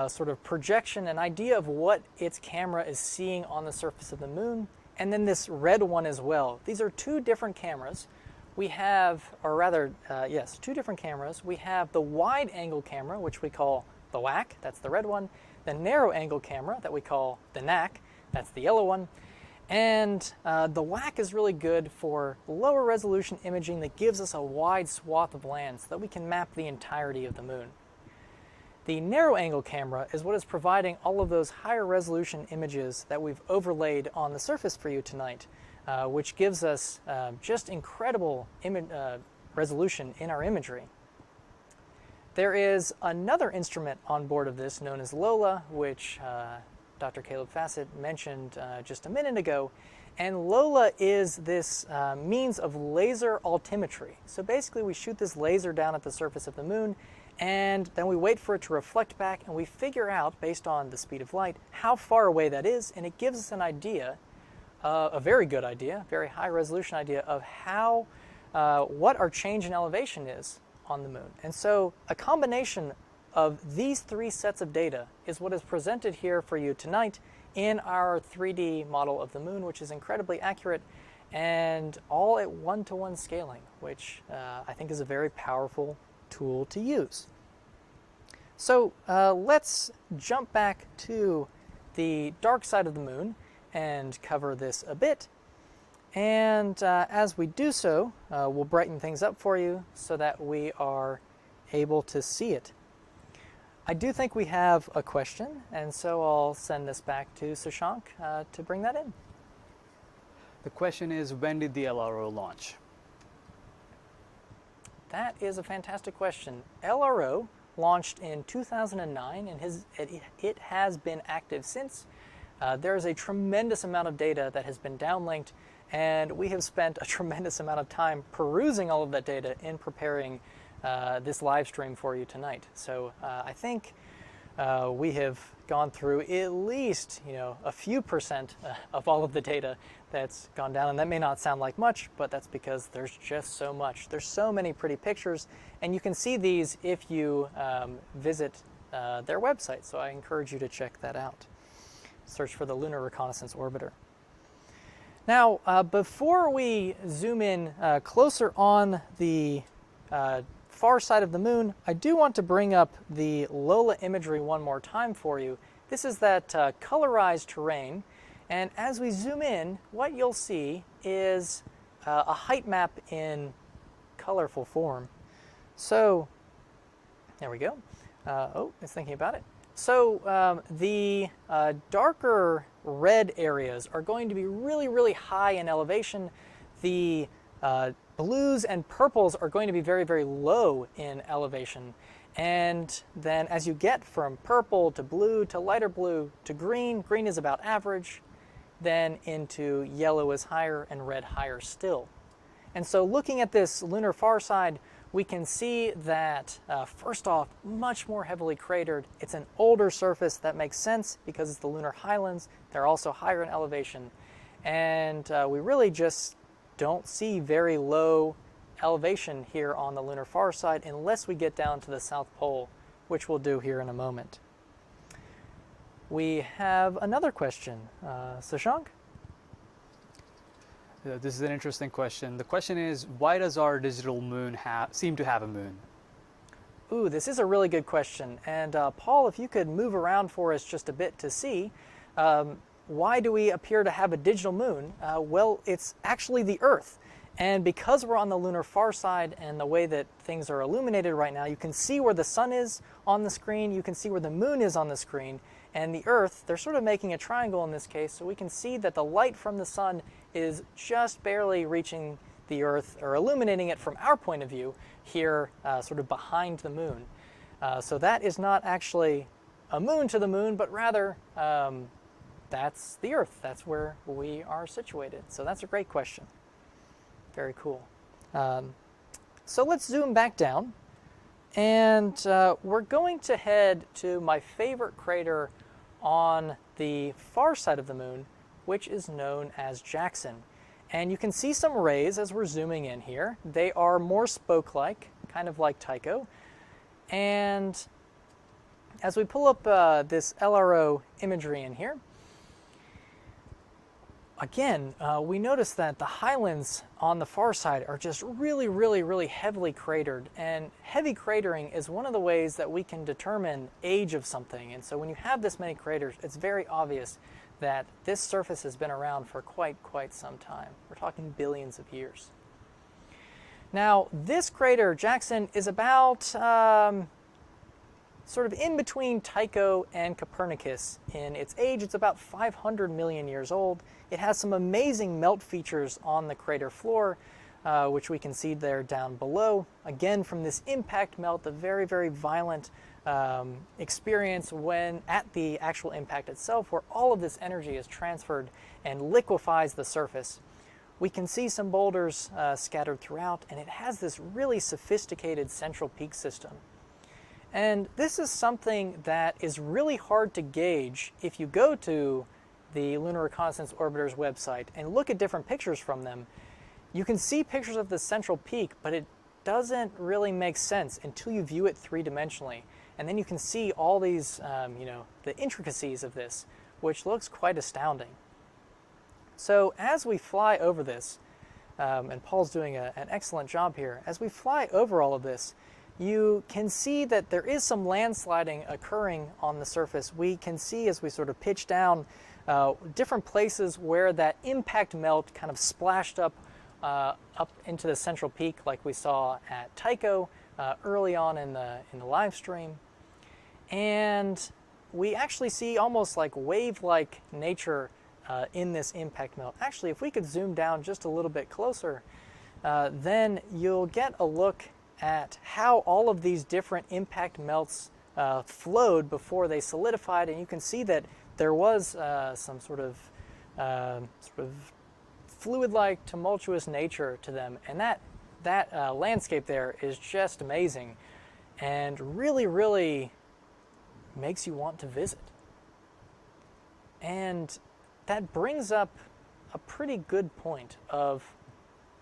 sort of projection, an idea of what its camera is seeing on the surface of the moon, and then this red one as well. These are two different cameras. We have, or rather, yes, two different cameras. We have the wide angle camera, which we call the WAC, that's the red one, the narrow angle camera that we call the NAC, that's the yellow one. And the WAC is really good for lower resolution imaging that gives us a wide swath of land so that we can map the entirety of the moon. The narrow angle camera is what is providing all of those higher resolution images that we've overlaid on the surface for you tonight, which gives us just incredible resolution in our imagery. There is another instrument on board of this known as LOLA, which Dr. Caleb Fassett mentioned just a minute ago. And LOLA is this means of laser altimetry. So basically we shoot this laser down at the surface of the moon, and then we wait for it to reflect back, and we figure out, based on the speed of light, how far away that is, and it gives us an idea, a very good idea, very high resolution idea of how, what our change in elevation is on the moon. And so a combination of these three sets of data is what is presented here for you tonight in our 3D model of the moon, which is incredibly accurate and all at 1-to-1 scaling, which I think is a very powerful tool to use. So let's jump back to the dark side of the moon and cover this a bit. And as we do so, we'll brighten things up for you so that we are able to see it. I do think we have a question, and so I'll send this back to Shashank to bring that in. The question is, when did the LRO launch? That is a fantastic question. LRO launched in 2009, and it has been active since. There is a tremendous amount of data that has been downlinked, and we have spent a tremendous amount of time perusing all of that data in preparing this live stream for you tonight. So I think we have gone through at least a few percent of all of the data that's gone down, and that may not sound like much, but that's because there's just so much. There's so many pretty pictures, and you can see these if you visit their website, so I encourage you to check that out. Search for the Lunar Reconnaissance Orbiter. Now, before we zoom in closer on the far side of the moon, I do want to bring up the LOLA imagery one more time for you. This is that colorized terrain, and as we zoom in, what you'll see is a height map in colorful form. So, there we go. Oh, it's thinking about it. So the darker red areas are going to be really, really high in elevation. The blues and purples are going to be very, very low in elevation. And then as you get from purple to blue to lighter blue to green, green is about average, then into yellow is higher and red higher still. And so looking at this lunar far side, we can see that first off, much more heavily cratered. It's an older surface. That makes sense because it's the lunar highlands. They're also higher in elevation. And we really just don't see very low elevation here on the lunar far side unless we get down to the South Pole, which we'll do here in a moment. We have another question. Shashank? This is an interesting question. The question is, why does our digital moon seem to have a moon? Ooh, this is a really good question. And Paul, if you could move around for us just a bit to see, why do we appear to have a digital moon? Well, it's actually the Earth. And because we're on the lunar far side and the way that things are illuminated right now, you can see where the sun is on the screen, you can see where the moon is on the screen, and the Earth, they're sort of making a triangle in this case, so we can see that the light from the sun is just barely reaching the Earth, or illuminating it from our point of view here, sort of behind the moon. So that is not actually a moon to the moon, but rather that's the Earth. That's where we are situated. So that's a great question. Very cool. So let's zoom back down, and we're going to head to my favorite crater on the far side of the moon, which is known as Jackson. And you can see some rays as we're zooming in here. They are more spoke-like, kind of like Tycho. And as we pull up this LRO imagery in here, again, we notice that the highlands on the far side are just really, really, really heavily cratered. And heavy cratering is one of the ways that we can determine age of something. And so when you have this many craters, it's very obvious that this surface has been around for quite some time. We're talking billions of years. Now, this crater, Jackson, is about sort of in between Tycho and Copernicus in its age. It's about 500 million years old. It has some amazing melt features on the crater floor, which we can see there down below. Again, from this impact melt, the very, very violent experience when at the actual impact itself, where all of this energy is transferred and liquefies the surface. We can see some boulders scattered throughout, and it has this really sophisticated central peak system. And this is something that is really hard to gauge if you go to the Lunar Reconnaissance Orbiter's website and look at different pictures from them. You can see pictures of the central peak, but it doesn't really make sense until you view it three-dimensionally. And then you can see all these, the intricacies of this, which looks quite astounding. So as we fly over this, and Paul's doing an excellent job here, as we fly over all of this, you can see that there is some landsliding occurring on the surface. We can see as we sort of pitch down different places where that impact melt kind of splashed up into the central peak, like we saw at Tycho early on in the live stream. And we actually see almost like wave-like nature in this impact melt. Actually, if we could zoom down just a little bit closer, then you'll get a look at how all of these different impact melts flowed before they solidified, and you can see that there was some sort of fluid-like, tumultuous nature to them, and that landscape there is just amazing, and really, really makes you want to visit. And that brings up a pretty good point of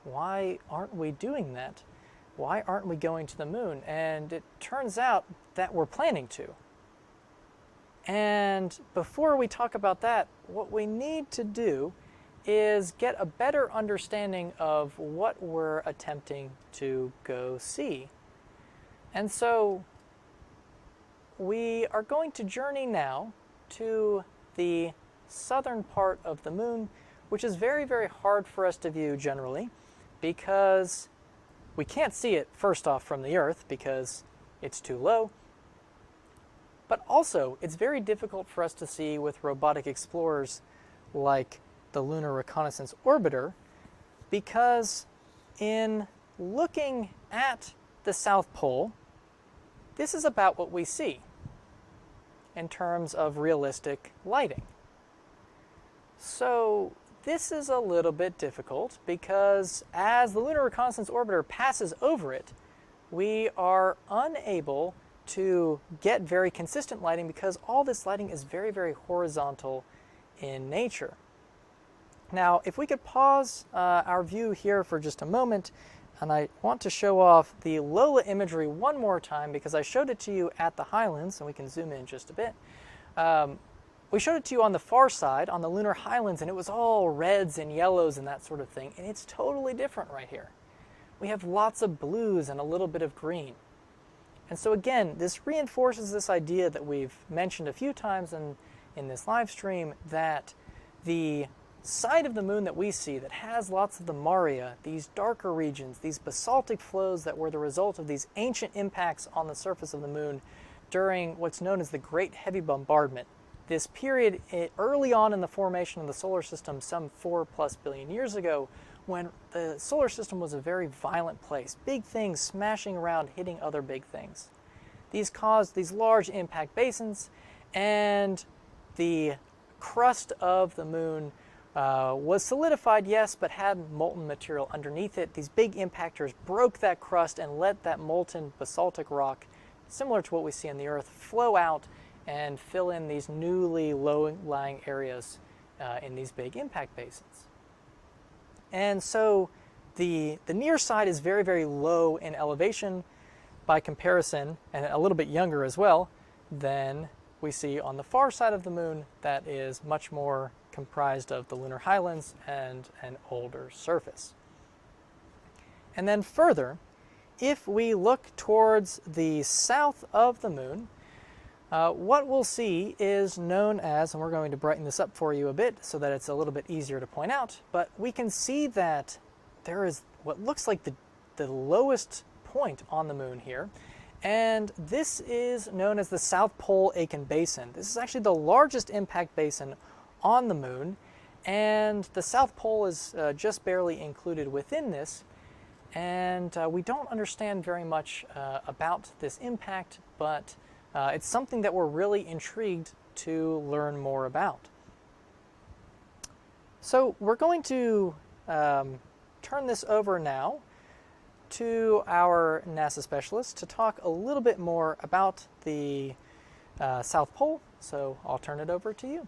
why aren't we doing that? Why aren't we going to the moon? And it turns out that we're planning to. And before we talk about that, what we need to do is get a better understanding of what we're attempting to go see. And so we are going to journey now to the southern part of the moon, which is very, very hard for us to view generally because we can't see it first off from the Earth because it's too low, but also it's very difficult for us to see with robotic explorers like the Lunar Reconnaissance Orbiter, because in looking at the South Pole, this is about what we see in terms of realistic lighting. So this is a little bit difficult because as the Lunar Reconnaissance Orbiter passes over it, we are unable to get very consistent lighting because all this lighting is very, very horizontal in nature. Now, if we could pause our view here for just a moment, and I want to show off the Lola imagery one more time because I showed it to you at the Highlands, and we can zoom in just a bit. We showed it to you on the far side, on the lunar highlands, and it was all reds and yellows and that sort of thing, and it's totally different right here. We have lots of blues and a little bit of green. And so again, this reinforces this idea that we've mentioned a few times in this live stream, that the side of the moon that we see that has lots of the Maria, these darker regions, these basaltic flows that were the result of these ancient impacts on the surface of the moon during what's known as the Great Heavy Bombardment. This period early on in the formation of the solar system, some 4+ billion years ago, when the solar system was a very violent place, big things smashing around, hitting other big things. These caused these large impact basins, and the crust of the moon was solidified, yes, but had molten material underneath it. These big impactors broke that crust and let that molten basaltic rock, similar to what we see on the Earth, flow out and fill in these newly low-lying areas in these big impact basins. And so the near side is very, very low in elevation by comparison, and a little bit younger as well, than we see on the far side of the moon that is much more comprised of the lunar highlands and an older surface. And then further, if we look towards the south of the moon, what we'll see is known as, and we're going to brighten this up for you a bit so that it's a little bit easier to point out, but we can see that there is what looks like the lowest point on the moon here, And this is known as the South Pole Aitken Basin. This is actually the largest impact basin on the moon, and the South Pole is just barely included within this. And we don't understand very much about this impact, but it's something that we're really intrigued to learn more about. So we're going to turn this over now to our NASA specialist to talk a little bit more about the South Pole. So I'll turn it over to you.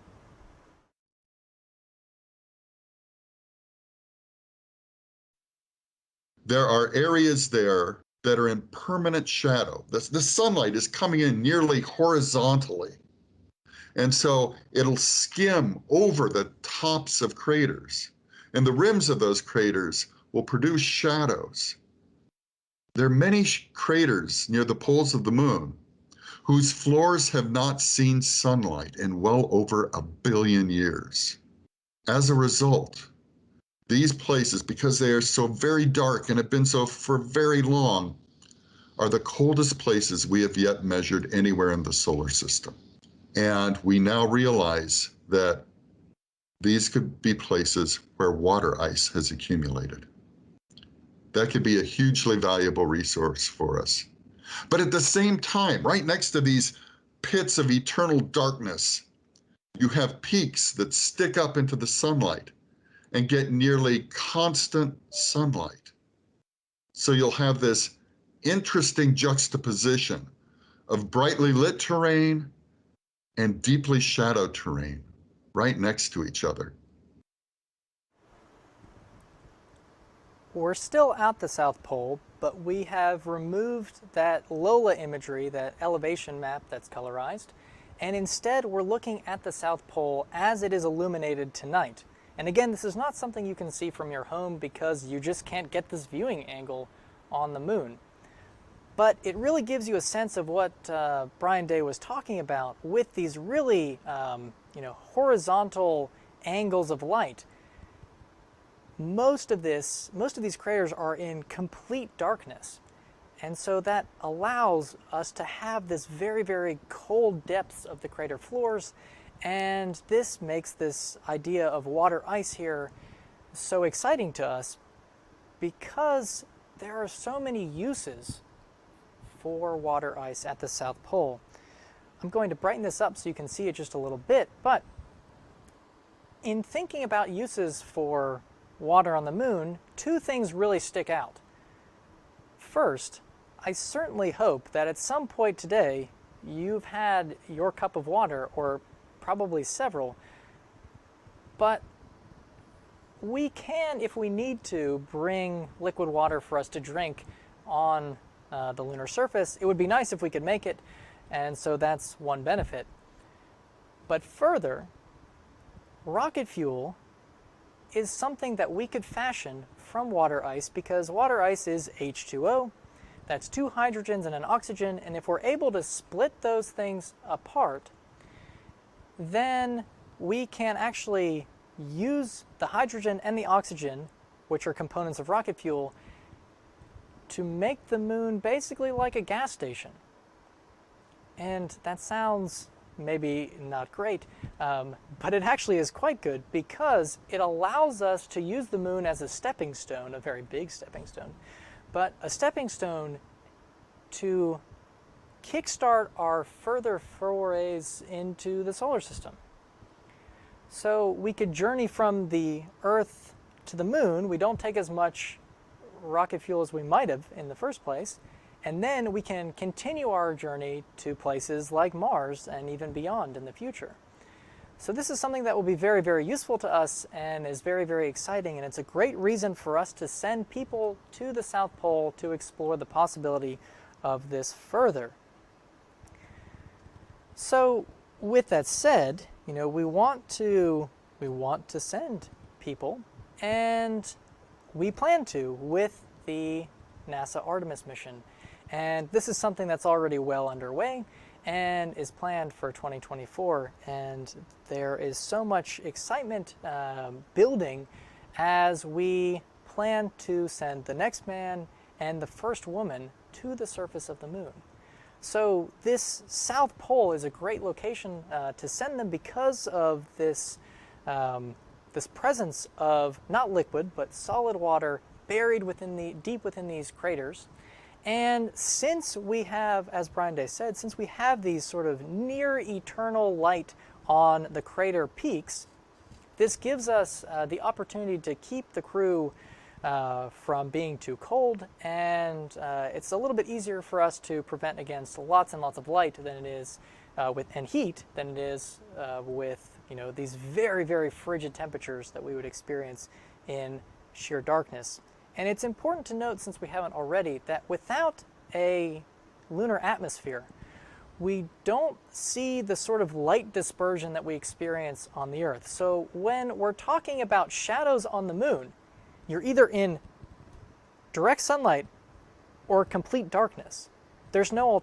There are areas there that are in permanent shadow. The sunlight is coming in nearly horizontally. And so it'll skim over the tops of craters. And the rims of those craters will produce shadows. There are many craters near the poles of the moon whose floors have not seen sunlight in well over 1 billion years. As a result, these places, because they are so very dark and have been so for very long, are the coldest places we have yet measured anywhere in the solar system. And we now realize that these could be places where water ice has accumulated. That could be a hugely valuable resource for us. But at the same time, right next to these pits of eternal darkness, you have peaks that stick up into the sunlight and get nearly constant sunlight. So you'll have this interesting juxtaposition of brightly lit terrain and deeply shadowed terrain right next to each other. We're still at the South Pole, but we have removed that Lola imagery, that elevation map that's colorized, and instead we're looking at the South Pole as it is illuminated tonight. And again, this is not something you can see from your home because you just can't get this viewing angle on the moon. But it really gives you a sense of what Brian Day was talking about with these really horizontal angles of light. Most of these craters are in complete darkness. And so that allows us to have this very, very cold depths of the crater floors. And this makes this idea of water ice here so exciting to us because there are so many uses for water ice at the South Pole. I'm going to brighten this up so you can see it just a little bit, but in thinking about uses for water on the moon, two things really stick out. First, I certainly hope that at some point today you've had your cup of water, or probably several, but we can, if we need to, bring liquid water for us to drink on the lunar surface. It would be nice if we could make it, and so that's one benefit. But further, rocket fuel is something that we could fashion from water ice because water ice is H2O. That's 2 hydrogens and an oxygen, and if we're able to split those things apart, then we can actually use the hydrogen and the oxygen, which are components of rocket fuel, to make the moon basically like a gas station. And that sounds maybe not great, but it actually is quite good because it allows us to use the moon as a stepping stone, a very big stepping stone, but a stepping stone to kickstart our further forays into the solar system. So we could journey from the Earth to the moon. We don't take as much rocket fuel as we might have in the first place, and then we can continue our journey to places like Mars and even beyond in the future. So this is something that will be very, very useful to us and is very, very exciting, and it's a great reason for us to send people to the South Pole to explore the possibility of this further. So with that said, we want to send people, and we plan to with the NASA Artemis mission. And this is something that's already well underway and is planned for 2024. And there is so much excitement building as we plan to send the next man and the first woman to the surface of the moon. So this South Pole is a great location to send them because of this, this presence of not liquid but solid water buried deep within these craters. And since we have, as Brian Day said, since we have these sort of near eternal light on the crater peaks, this gives us the opportunity to keep the crew from being too cold, and it's a little bit easier for us to prevent against lots and lots of light than it is and heat than it is with these very, very frigid temperatures that we would experience in sheer darkness. And it's important to note, since we haven't already, that without a lunar atmosphere, we don't see the sort of light dispersion that we experience on the Earth. So when we're talking about shadows on the moon, you're either in direct sunlight or complete darkness. There's no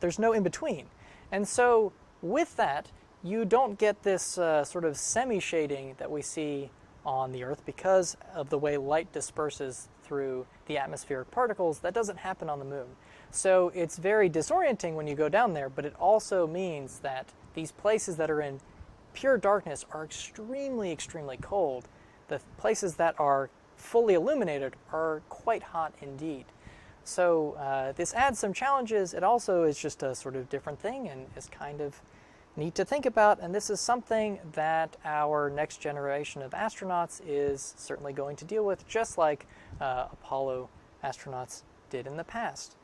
there's no in between. And so with that, you don't get this sort of semi-shading that we see on the Earth because of the way light disperses through the atmospheric particles. That doesn't happen on the moon. So it's very disorienting when you go down there, but it also means that these places that are in pure darkness are extremely, extremely cold. The places that are fully illuminated are quite hot indeed. So this adds some challenges. It also is just a sort of different thing and is kind of neat to think about, and this is something that our next generation of astronauts is certainly going to deal with, just like Apollo astronauts did in the past.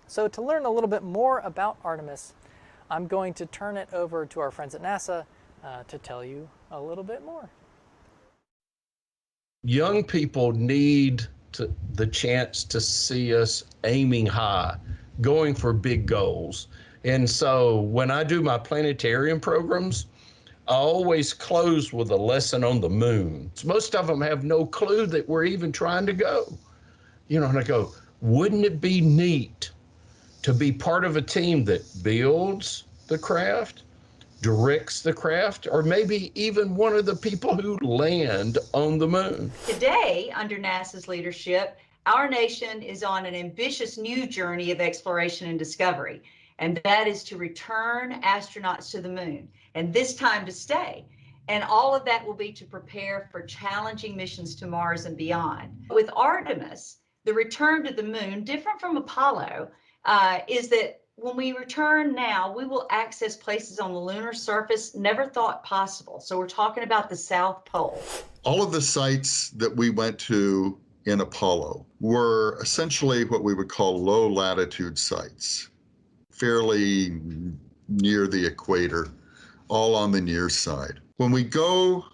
So to learn a little bit more about Artemis, I'm going to turn it over to our friends at NASA to tell you a little bit more. Young people need the chance to see us aiming high, going for big goals. And so when I do my planetarium programs, I always close with a lesson on the moon. Most of them have no clue that we're even trying to go. And I go, wouldn't it be neat to be part of a team that builds the craft, directs the craft, or maybe even one of the people who land on the moon? Today, under NASA's leadership, our nation is on an ambitious new journey of exploration and discovery, and that is to return astronauts to the moon, and this time to stay. And all of that will be to prepare for challenging missions to Mars and beyond. With Artemis, the return to the moon, different from Apollo, is that when we return now, we will access places on the lunar surface never thought possible. So we're talking about the South Pole. All of the sites that we went to in Apollo were essentially what we would call low latitude sites, fairly near the equator, all on the near side. When we go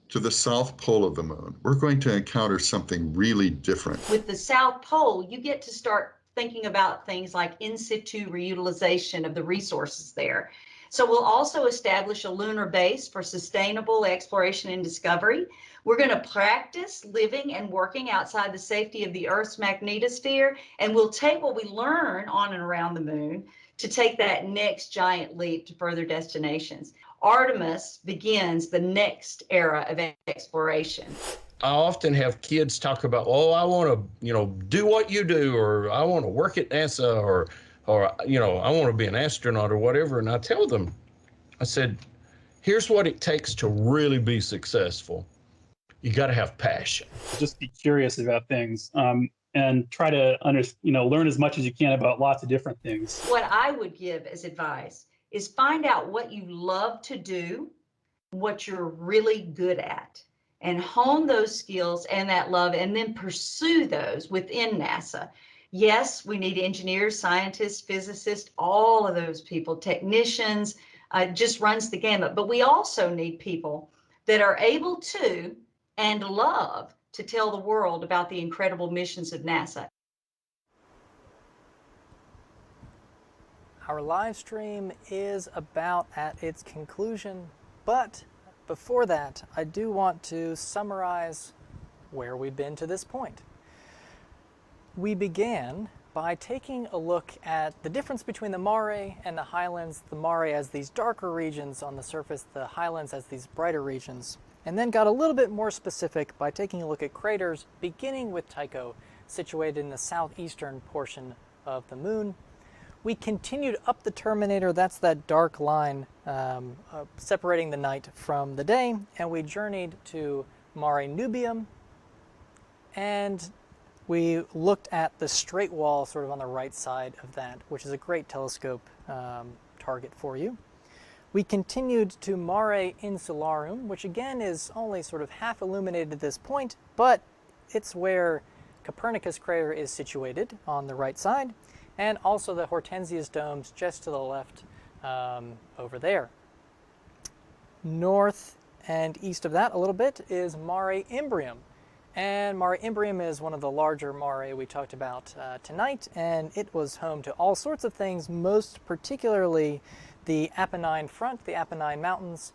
to the South Pole of the moon, we're going to encounter something really different. With the South Pole, you get to start thinking about things like in situ reutilization of the resources there. So we'll also establish a lunar base for sustainable exploration and discovery. We're going to practice living and working outside the safety of the Earth's magnetosphere, and we'll take what we learn on and around the moon to take that next giant leap to further destinations. Artemis begins the next era of exploration. I often have kids talk about, oh, I want to, do what you do, or I want to work at NASA, or I want to be an astronaut or whatever. And I tell them, I said, here's what it takes to really be successful. You got to have passion. Just be curious about things and try to learn as much as you can about lots of different things. What I would give as advice is find out what you love to do, what you're really good at, and hone those skills and that love, and then pursue those within NASA. Yes, we need engineers, scientists, physicists, all of those people, technicians, just runs the gamut. But we also need people that are able to and love to tell the world about the incredible missions of NASA. Our live stream is about at its conclusion, but before that, I do want to summarize where we've been to this point. We began by taking a look at the difference between the mare and the highlands, the mare as these darker regions on the surface, the highlands as these brighter regions, and then got a little bit more specific by taking a look at craters, beginning with Tycho, situated in the southeastern portion of the moon. We continued up the terminator, that's that dark line separating the night from the day, and we journeyed to Mare Nubium, and we looked at the straight wall sort of on the right side of that, which is a great telescope target for you. We continued to Mare Insularum, which again is only sort of half illuminated at this point, but it's where Copernicus crater is situated on the right side, and also the Hortensius domes just to the left over there. North and east of that a little bit is Mare Imbrium. And Mare Imbrium is one of the larger mare we talked about tonight, and it was home to all sorts of things, most particularly the Apennine front, the Apennine Mountains,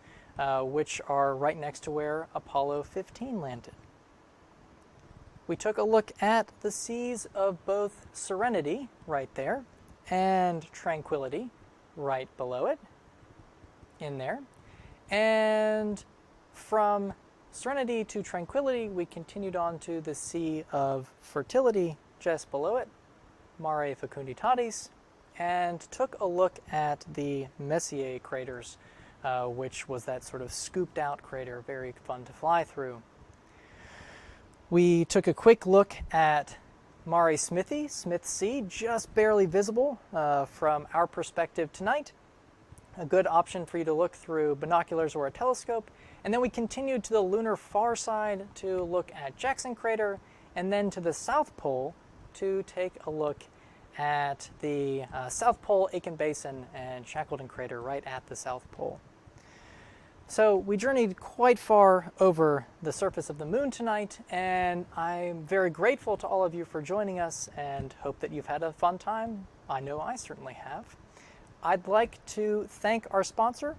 which are right next to where Apollo 15 landed. We took a look at the seas of both Serenity, right there, and Tranquility, right below it, in there. And from Serenity to Tranquility, we continued on to the Sea of Fertility, just below it, Mare Fecunditatis, and took a look at the Messier craters, which was that sort of scooped out crater, very fun to fly through. We took a quick look at Mare Smithy, Smith Sea, just barely visible from our perspective tonight. A good option for you to look through binoculars or a telescope. And then we continued to the lunar far side to look at Jackson Crater, and then to the South Pole to take a look at the South Pole, Aiken Basin, and Shackleton Crater right at the South Pole. So we journeyed quite far over the surface of the moon tonight, and I'm very grateful to all of you for joining us and hope that you've had a fun time. I know I certainly have. I'd like to thank our sponsor,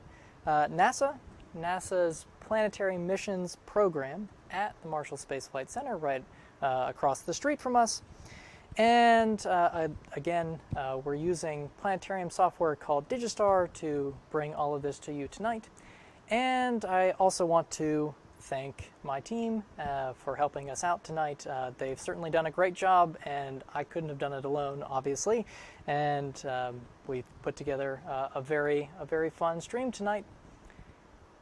NASA, NASA's Planetary Missions program at the Marshall Space Flight Center right across the street from us. And again, we're using planetarium software called Digistar to bring all of this to you tonight. And I also want to thank my team for helping us out tonight. They've certainly done a great job, and I couldn't have done it alone, obviously. And we've put together a very fun stream tonight.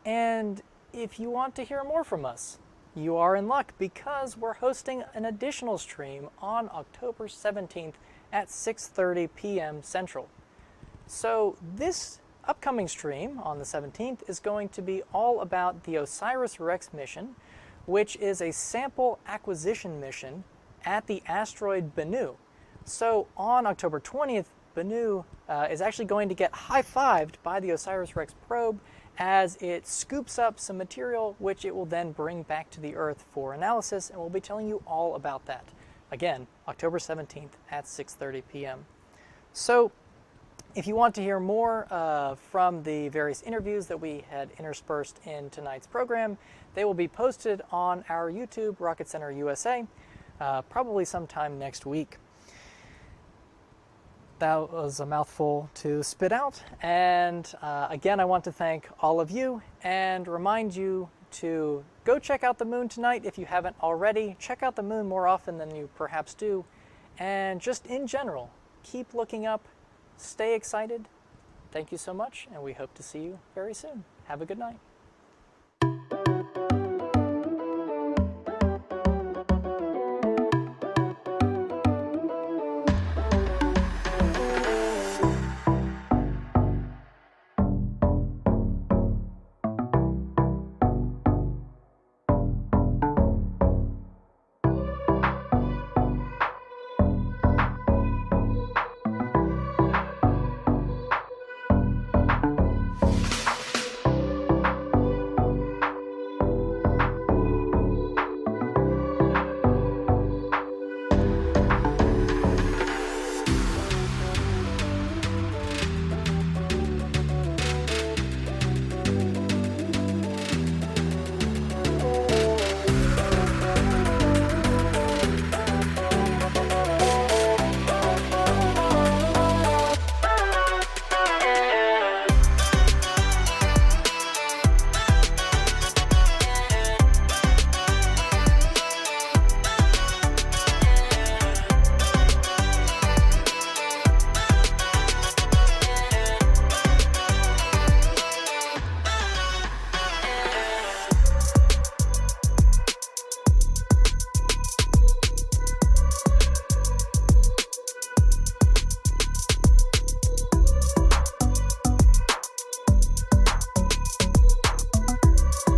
And if you want to hear more from us, you are in luck, because we're hosting an additional stream on October 17th at 6:30 p.m. Central. So this upcoming stream on the 17th is going to be all about the OSIRIS-REx mission, which is a sample acquisition mission at the asteroid Bennu. So on October 20th, Bennu is actually going to get high-fived by the OSIRIS-REx probe as it scoops up some material, which it will then bring back to the Earth for analysis, and we'll be telling you all about that. Again, October 17th at 6:30 p.m. So if you want to hear more from the various interviews that we had interspersed in tonight's program, they will be posted on our YouTube, Rocket Center USA, probably sometime next week. That was a mouthful to spit out. And again, I want to thank all of you and remind you to go check out the moon tonight if you haven't already. Check out the moon more often than you perhaps do. And just in general, keep looking up. Stay excited. Thank you so much, and we hope to see you very soon. Have a good night.